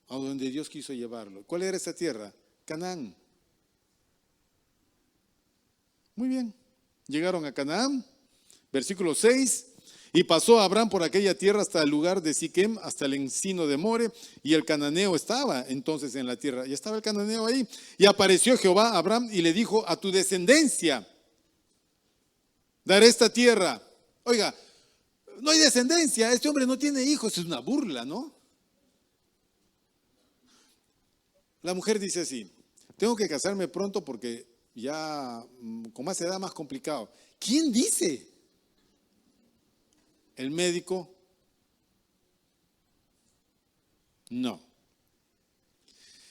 a donde Dios quiso llevarlo. ¿Cuál era esa tierra? Canaán. Muy bien, llegaron a Canaán, versículo 6. Y pasó Abraham por aquella tierra hasta el lugar de Siquem, hasta el encino de More, y el cananeo estaba entonces en la tierra. Ya estaba el cananeo ahí. Y apareció Jehová a Abraham y le dijo: a tu descendencia daré esta tierra. Oiga, no hay descendencia, este hombre no tiene hijos, es una burla, ¿no? La mujer dice así: tengo que casarme pronto porque ya con más edad más complicado. ¿Quién dice? ¿El médico? No.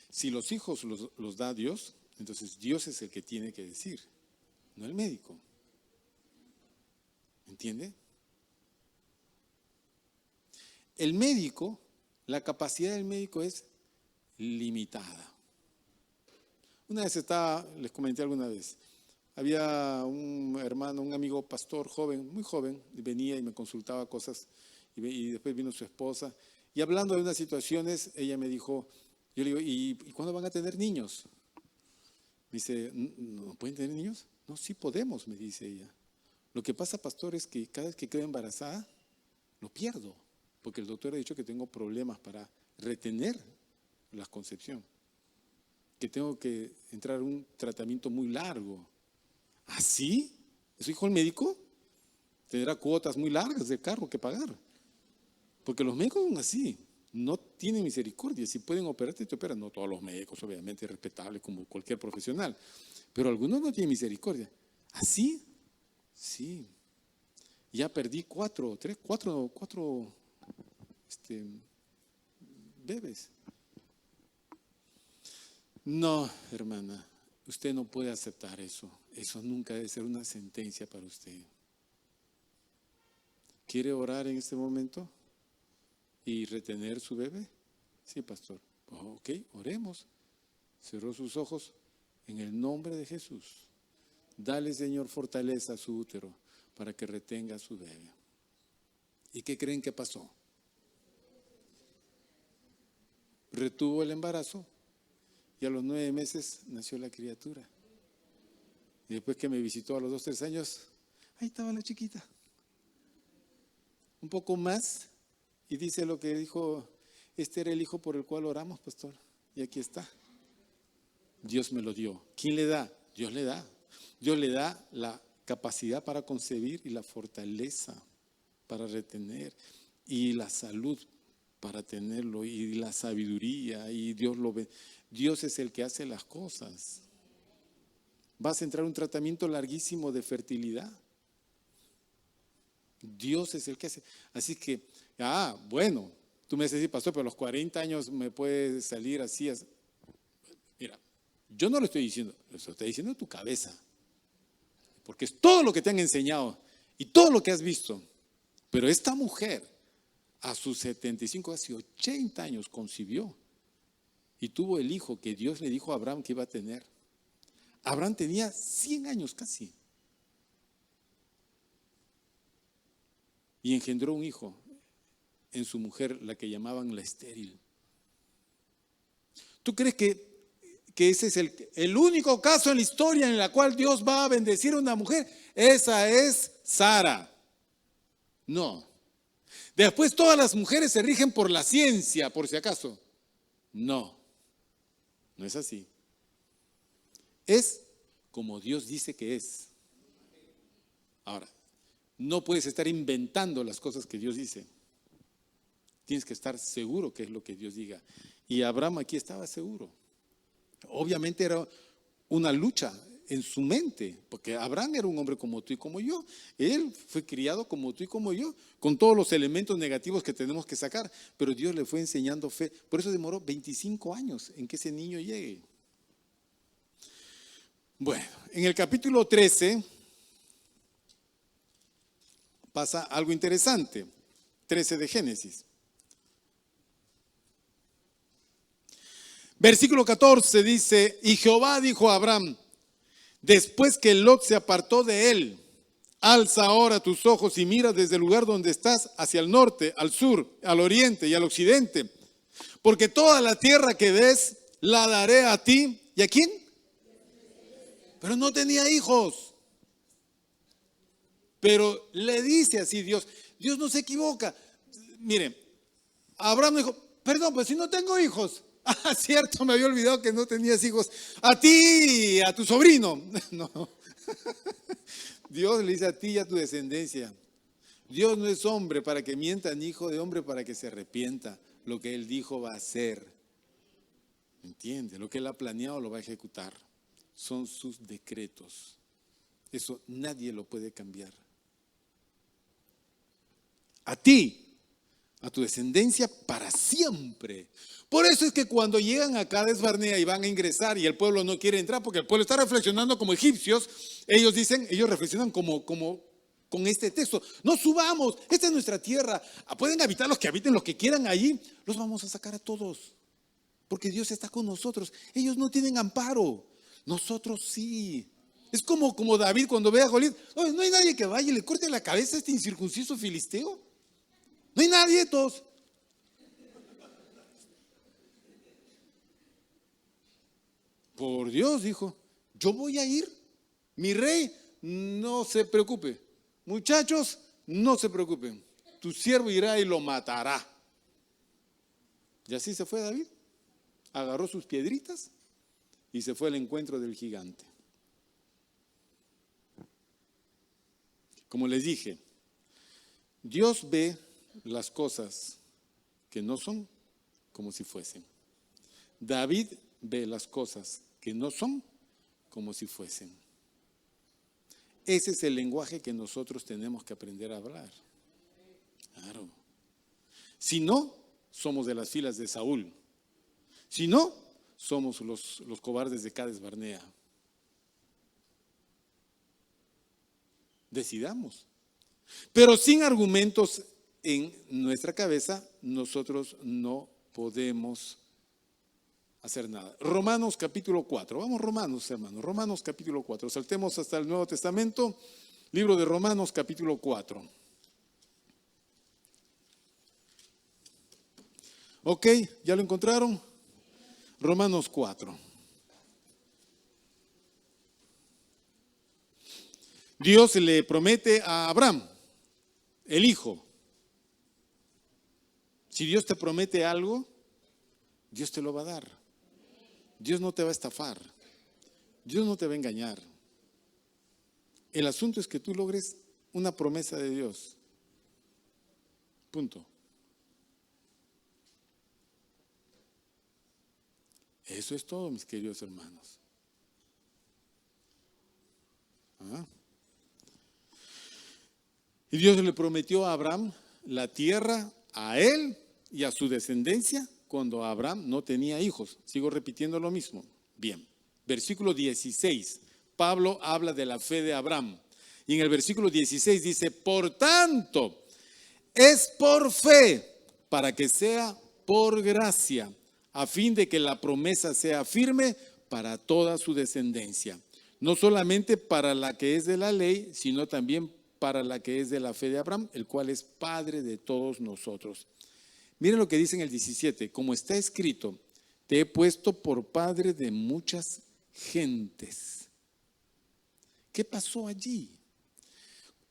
Si los hijos los da Dios, entonces Dios es el que tiene que decir, no el médico. ¿Entiende? El médico, la capacidad del médico es limitada. Una vez les comenté alguna vez, había un hermano, un amigo pastor joven, muy joven, y venía y me consultaba cosas, y después vino su esposa, y hablando de unas situaciones, ella me dijo, yo le digo: ¿y cuándo van a tener niños? Me dice: ¿no pueden tener niños? No, sí podemos, me dice ella. Lo que pasa, pastor, es que cada vez que quedo embarazada, lo pierdo, porque el doctor ha dicho que tengo problemas para retener la concepción, que tengo que entrar a un tratamiento muy largo. ¿Así? ¿Eso dijo el médico? Tendrá cuotas muy largas de carro que pagar. Porque los médicos son así, no tienen misericordia. Si pueden operarte, te operan. No todos los médicos, obviamente, respetables como cualquier profesional. Pero algunos no tienen misericordia. ¿Así? Sí. Ya perdí cuatro bebés. No, hermana, usted no puede aceptar eso. Eso nunca debe ser una sentencia para usted. ¿Quiere orar en este momento y retener su bebé? Sí, pastor. Ok, oremos. Cerró sus ojos en el nombre de Jesús. Dale, Señor, fortaleza a su útero para que retenga a su bebé. ¿Y qué creen que pasó? Retuvo el embarazo y a los 9 meses nació la criatura. Y después que me visitó a los 2, 3 años, ahí estaba la chiquita. Un poco más, y dice lo que dijo: este era el hijo por el cual oramos, pastor, y aquí está. Dios me lo dio. ¿Quién le da? Dios le da. Dios le da la capacidad para concebir y la fortaleza para retener y la salud para tenerlo y la sabiduría, y Dios lo ve. Dios es el que hace las cosas. Vas a entrar a un tratamiento larguísimo de fertilidad. Dios es el que hace. Así que, bueno, tú me dices: pastor, pero a los 40 años me puede salir así. Mira, yo no lo estoy diciendo, lo estoy diciendo tu cabeza. Porque es todo lo que te han enseñado y todo lo que has visto. Pero esta mujer, a sus 75, casi 80 años, concibió y tuvo el hijo que Dios le dijo a Abraham que iba a tener. Abraham tenía 100 años casi. Y engendró un hijo en su mujer, la que llamaban la estéril. ¿Tú crees que ese es el único caso en la historia en la cual Dios va a bendecir a una mujer? Esa es Sara. No. Después todas las mujeres se rigen por la ciencia, por si acaso. No, no es así. Es como Dios dice que es. Ahora, no puedes estar inventando las cosas que Dios dice. Tienes que estar seguro que es lo que Dios diga. Y Abraham aquí estaba seguro. Obviamente era una lucha en su mente, porque Abraham era un hombre como tú y como yo. Él fue criado como tú y como yo, con todos los elementos negativos que tenemos que sacar, pero Dios le fue enseñando fe. Por eso demoró 25 años en que ese niño llegue. Bueno, en el capítulo 13 pasa algo interesante. 13 de Génesis. Versículo 14 dice, y Jehová dijo a Abraham, después que Lot se apartó de él, alza ahora tus ojos y mira desde el lugar donde estás hacia el norte, al sur, al oriente y al occidente, porque toda la tierra que ves la daré a ti. ¿Y a quién? Pero no tenía hijos. Pero le dice así Dios. Dios no se equivoca. Miren, Abraham dijo, perdón, pues si no tengo hijos. Ah, cierto, me había olvidado que no tenías hijos. A ti, a tu sobrino. No. Dios le dice a ti y a tu descendencia. Dios no es hombre para que mienta, ni hijo de hombre para que se arrepienta. Lo que Él dijo va a hacer. ¿Entiende? Lo que Él ha planeado lo va a ejecutar. Son sus decretos. Eso nadie lo puede cambiar. A ti, a tu descendencia para siempre. Por eso es que cuando llegan a Cades Barnea y van a ingresar y el pueblo no quiere entrar, porque el pueblo está reflexionando como egipcios, ellos reflexionan como con este texto. No subamos, esta es nuestra tierra. Pueden habitar los que habiten, los que quieran allí. Los vamos a sacar a todos, porque Dios está con nosotros. Ellos no tienen amparo, nosotros sí. Es como David cuando ve a Goliat. No hay nadie que vaya y le corte la cabeza a este incircunciso filisteo. No hay nadie, todos. Por Dios, dijo, yo voy a ir. Mi rey, no se preocupe. Muchachos, no se preocupen. Tu siervo irá y lo matará. Y así se fue David. Agarró sus piedritas y se fue al encuentro del gigante. Como les dije, Dios ve las cosas que no son como si fuesen. David ve las cosas que no son como si fuesen. Ese es el lenguaje que nosotros tenemos que aprender a hablar. Claro. Si no, somos de las filas de Saúl. Si no, somos los cobardes de Cades Barnea. Decidamos. Pero sin argumentos en nuestra cabeza, nosotros no podemos hacer nada. Romanos capítulo 4. Vamos Romanos, hermanos. Romanos capítulo 4. Saltemos hasta el Nuevo Testamento. Libro de Romanos capítulo 4. Ok, ¿ya lo encontraron? Romanos 4. Dios le promete a Abraham, el hijo. Si Dios te promete algo, Dios te lo va a dar. Dios no te va a estafar. Dios no te va a engañar. El asunto es que tú logres una promesa de Dios. Punto. Eso es todo, mis queridos hermanos. Y Dios le prometió a Abraham la tierra a él y a su descendencia cuando Abraham no tenía hijos. Sigo repitiendo lo mismo. Bien, versículo 16. Pablo habla de la fe de Abraham. Y en el versículo 16 dice, por tanto, es por fe, para que sea por gracia, a fin de que la promesa sea firme para toda su descendencia. No solamente para la que es de la ley, sino también para la que es de la fe de Abraham, el cual es padre de todos nosotros. Miren lo que dice en el 17, como está escrito, te he puesto por padre de muchas gentes. ¿Qué pasó allí?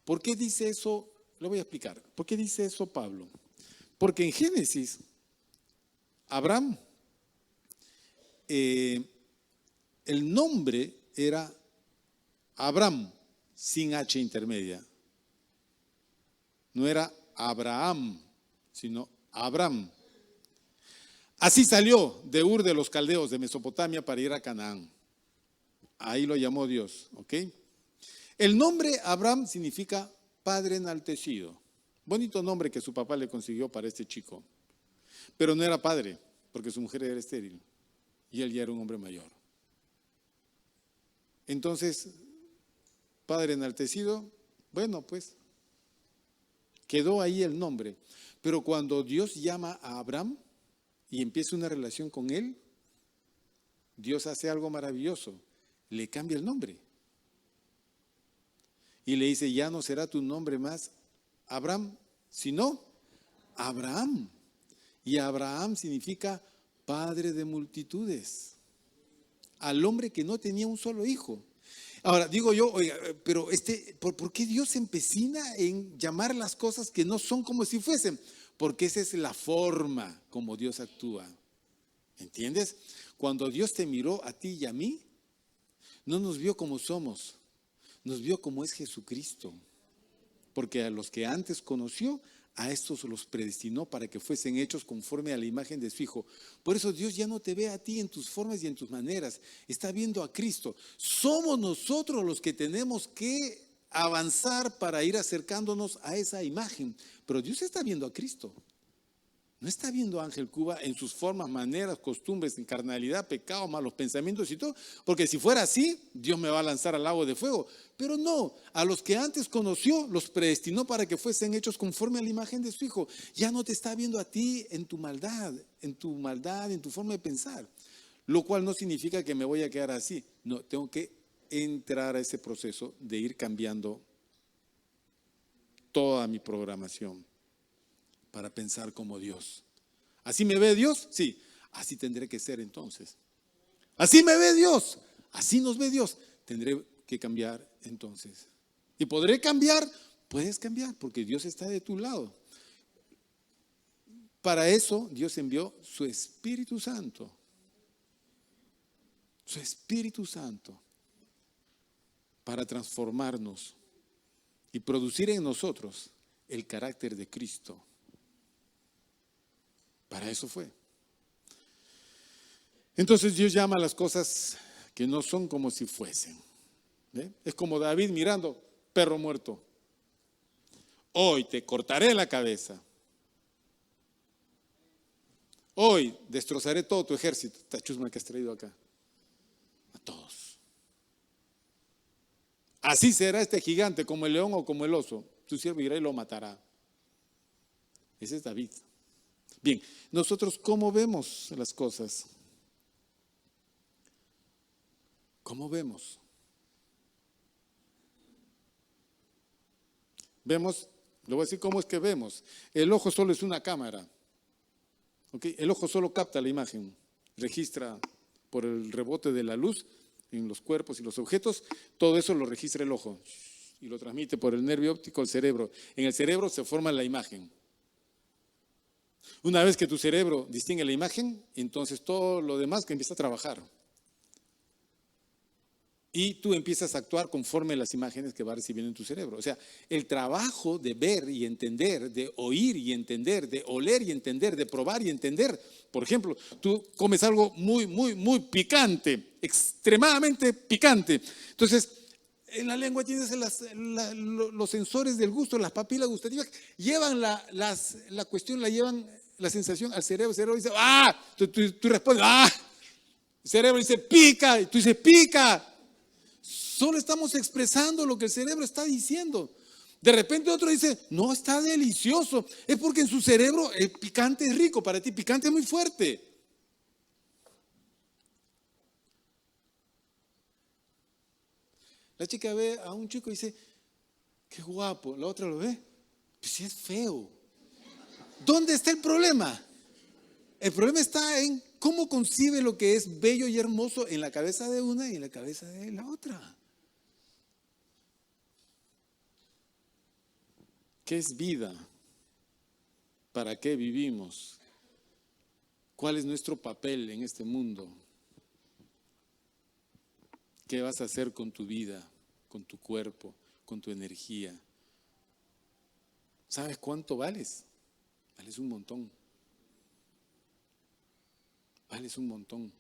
¿Por qué dice eso? Lo voy a explicar. ¿Por qué dice eso Pablo? Porque en Génesis, Abraham, el nombre era Abram, sin H intermedia. No era Abraham, sino Abram. Así salió de Ur de los Caldeos de Mesopotamia para ir a Canaán. Ahí lo llamó Dios, ¿ok? El nombre Abram significa padre enaltecido. Bonito nombre que su papá le consiguió para este chico. Pero no era padre, porque su mujer era estéril y él ya era un hombre mayor. Entonces, padre enaltecido, bueno, pues, quedó ahí el nombre. Pero cuando Dios llama a Abraham y empieza una relación con él, Dios hace algo maravilloso, le cambia el nombre. Y le dice, ya no será tu nombre más Abraham, sino Abraham. Y Abraham significa padre de multitudes. Al hombre que no tenía un solo hijo. Ahora, digo yo, oiga, pero ¿por qué Dios se empecina en llamar las cosas que no son como si fuesen? Porque esa es la forma como Dios actúa. ¿Entiendes? Cuando Dios te miró a ti y a mí, no nos vio como somos, nos vio como es Jesucristo. Porque a los que antes conoció, a estos los predestinó para que fuesen hechos conforme a la imagen de su Hijo. Por eso Dios ya no te ve a ti en tus formas y en tus maneras, está viendo a Cristo. Somos nosotros los que tenemos que avanzar para ir acercándonos a esa imagen. Pero Dios está viendo a Cristo. No está viendo a Ángel Cuba en sus formas, maneras, costumbres, en carnalidad, pecado, malos pensamientos y todo. Porque si fuera así, Dios me va a lanzar al lago de fuego. Pero no, a los que antes conoció, los predestinó para que fuesen hechos conforme a la imagen de su Hijo. Ya no te está viendo a ti en tu maldad, en tu forma de pensar. Lo cual no significa que me voy a quedar así. No, tengo que entrar a ese proceso de ir cambiando toda mi programación para pensar como Dios. ¿Así me ve Dios? Sí, así tendré que ser entonces. ¿Así me ve Dios? Así nos ve Dios. Tendré que cambiar entonces. ¿Y podré cambiar? Puedes cambiar porque Dios está de tu lado. Para eso Dios envió su Espíritu Santo. Su Espíritu Santo para transformarnos y producir en nosotros el carácter de Cristo. Para eso fue. Entonces Dios llama a las cosas que no son como si fuesen. ¿Ve? Es como David mirando, perro muerto. Hoy te cortaré la cabeza. Hoy destrozaré todo tu ejército. Esta chusma que has traído acá. A todos. Así será este gigante, como el león o como el oso. Tu siervo irá y lo matará. Ese es David. Bien, nosotros ¿cómo vemos las cosas? ¿Cómo vemos? Vemos, le voy a decir cómo es que vemos. El ojo solo es una cámara. ¿Okay? El ojo solo capta la imagen, registra por el rebote de la luz en los cuerpos y los objetos, todo eso lo registra el ojo y lo transmite por el nervio óptico al cerebro. En el cerebro se forma la imagen. Una vez que tu cerebro distingue la imagen, entonces todo lo demás que empieza a trabajar. Y tú empiezas a actuar conforme a las imágenes que va recibiendo en tu cerebro. O sea, el trabajo de ver y entender, de oír y entender, de oler y entender, de probar y entender. Por ejemplo, tú comes algo muy picante, extremadamente picante. Entonces, en la lengua tienes los sensores del gusto, las papilas gustativas, llevan la cuestión, la llevan la sensación al cerebro. El cerebro dice, ¡ah! Tú respondes, ¡ah! El cerebro dice, ¡pica! Y tú dices, ¡pica! Solo estamos expresando lo que el cerebro está diciendo. De repente otro dice, no, está delicioso. Es porque en su cerebro el picante es rico, para ti picante es muy fuerte. La chica ve a un chico y dice, qué guapo. La otra lo ve, pues sí es feo. ¿Dónde está el problema? El problema está en cómo concibe lo que es bello y hermoso en la cabeza de una y en la cabeza de la otra. ¿Qué es vida? ¿Para qué vivimos? ¿Cuál es nuestro papel en este mundo? ¿Qué vas a hacer con tu vida, con tu cuerpo, con tu energía? ¿Sabes cuánto vales? Vales un montón. Vales un montón.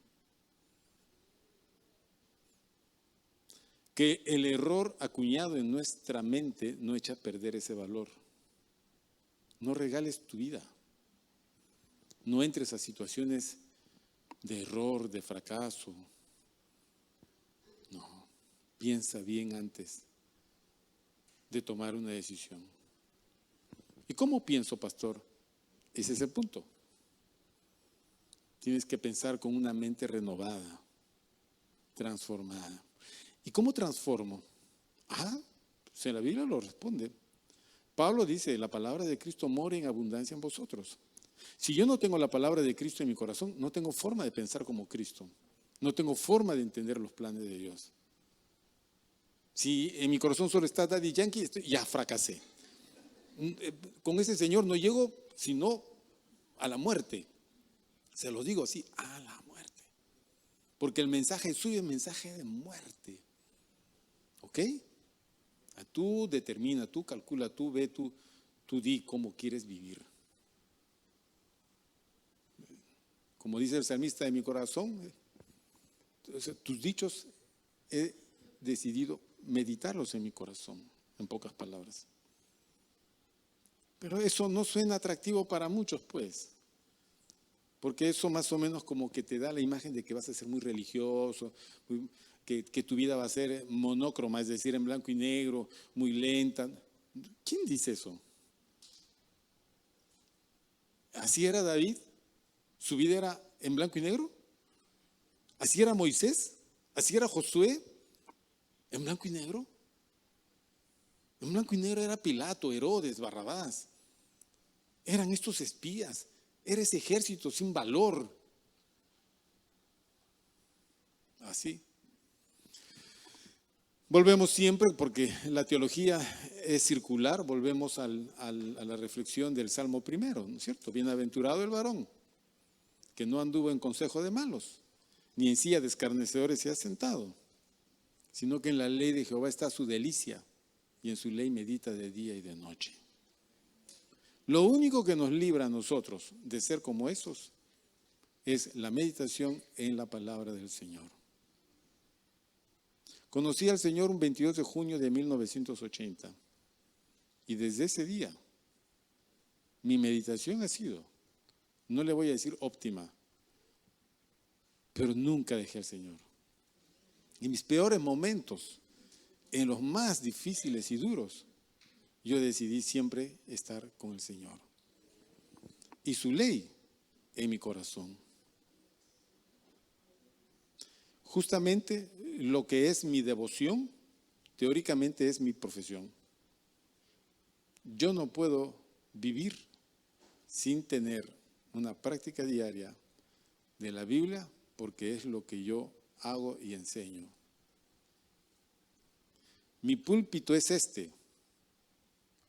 Que el error acuñado en nuestra mente no echa a perder ese valor. No regales tu vida. No entres a situaciones de error, de fracaso. No, piensa bien antes de tomar una decisión. ¿Y cómo pienso, pastor? Ese es el punto. Tienes que pensar con una mente renovada, transformada. ¿Y cómo transformo? Pues en la Biblia lo responde. Pablo dice, la palabra de Cristo mora en abundancia en vosotros. Si yo no tengo la palabra de Cristo en mi corazón, no tengo forma de pensar como Cristo. No tengo forma de entender los planes de Dios. Si en mi corazón solo está Daddy Yankee, ya fracasé. Con ese Señor no llego sino a la muerte. Se lo digo así, a la muerte. Porque el mensaje suyo es mensaje de muerte. ¿Ok? Tú determina, tú calcula, tú ve, tú di cómo quieres vivir. Como dice el salmista de mi corazón, tus dichos he decidido meditarlos en mi corazón, en pocas palabras. Pero eso no suena atractivo para muchos, pues. Porque eso más o menos como que te da la imagen de que vas a ser muy religioso, que tu vida va a ser monócroma, es decir, en blanco y negro, muy lenta. ¿Quién dice eso? ¿Así era David? ¿Su vida era en blanco y negro? ¿Así era Moisés? ¿Así era Josué? ¿En blanco y negro? En blanco y negro era Pilato, Herodes, Barrabás. Eran estos espías. Era ese ejército sin valor. Así. Volvemos siempre, porque la teología es circular, volvemos a la reflexión del Salmo primero, ¿no es cierto? Bienaventurado el varón, que no anduvo en consejo de malos, ni en silla de escarnecedores se ha sentado, sino que en la ley de Jehová está su delicia, y en su ley medita de día y de noche. Lo único que nos libra a nosotros de ser como esos es la meditación en la palabra del Señor. Conocí al Señor un 22 de junio de 1980 y desde ese día mi meditación ha sido, no le voy a decir óptima, pero nunca dejé al Señor. En mis peores momentos, en los más difíciles y duros, yo decidí siempre estar con el Señor. Y su ley en mi corazón. Justamente lo que es mi devoción, teóricamente es mi profesión. Yo no puedo vivir sin tener una práctica diaria de la Biblia, porque es lo que yo hago y enseño. Mi púlpito es este.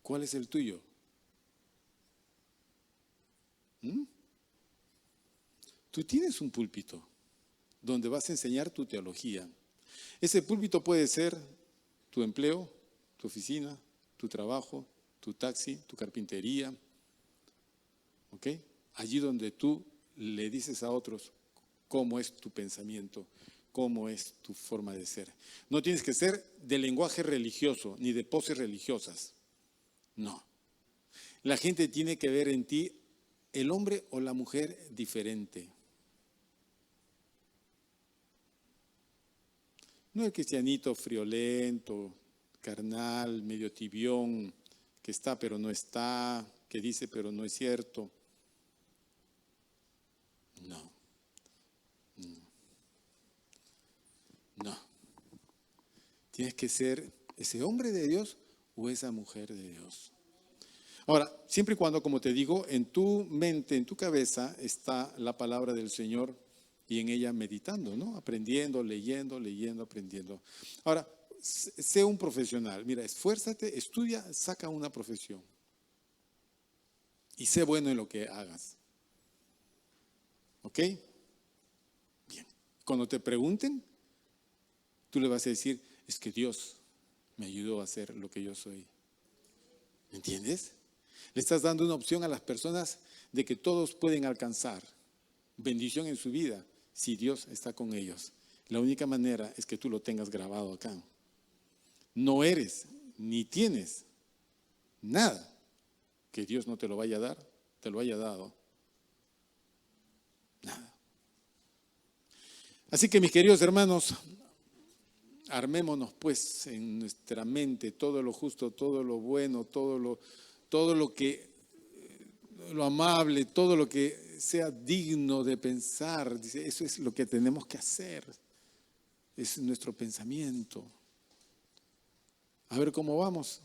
¿Cuál es el tuyo? Tú tienes un púlpito donde vas a enseñar tu teología. Ese púlpito puede ser tu empleo, tu oficina, tu trabajo, tu taxi, tu carpintería. ¿Ok? Allí donde tú le dices a otros cómo es tu pensamiento, cómo es tu forma de ser. No tienes que ser de lenguaje religioso ni de poses religiosas. No. La gente tiene que ver en ti el hombre o la mujer diferente. No el cristianito friolento, carnal, medio tibión, que está pero no está, que dice pero no es cierto. No. Tienes que ser ese hombre de Dios o esa mujer de Dios. Ahora, siempre y cuando, como te digo, en tu mente, en tu cabeza está la palabra del Señor y en ella meditando, ¿no? Aprendiendo, leyendo, aprendiendo. Ahora, sé un profesional. Mira, esfuérzate, estudia, saca una profesión. Y sé bueno en lo que hagas. ¿Ok? Bien. Cuando te pregunten, tú le vas a decir, es que Dios me ayudó a ser lo que yo soy. ¿Me entiendes? Le estás dando una opción a las personas de que todos pueden alcanzar bendición en su vida si Dios está con ellos. La única manera es que tú lo tengas grabado acá. No eres ni tienes nada que Dios no te lo vaya a dar, te lo haya dado. Nada. Así que, mis queridos hermanos, armémonos pues en nuestra mente todo lo justo, todo lo bueno, todo lo que lo amable, todo lo que sea digno de pensar. Dice, eso es lo que tenemos que hacer. Es nuestro pensamiento. A ver cómo vamos.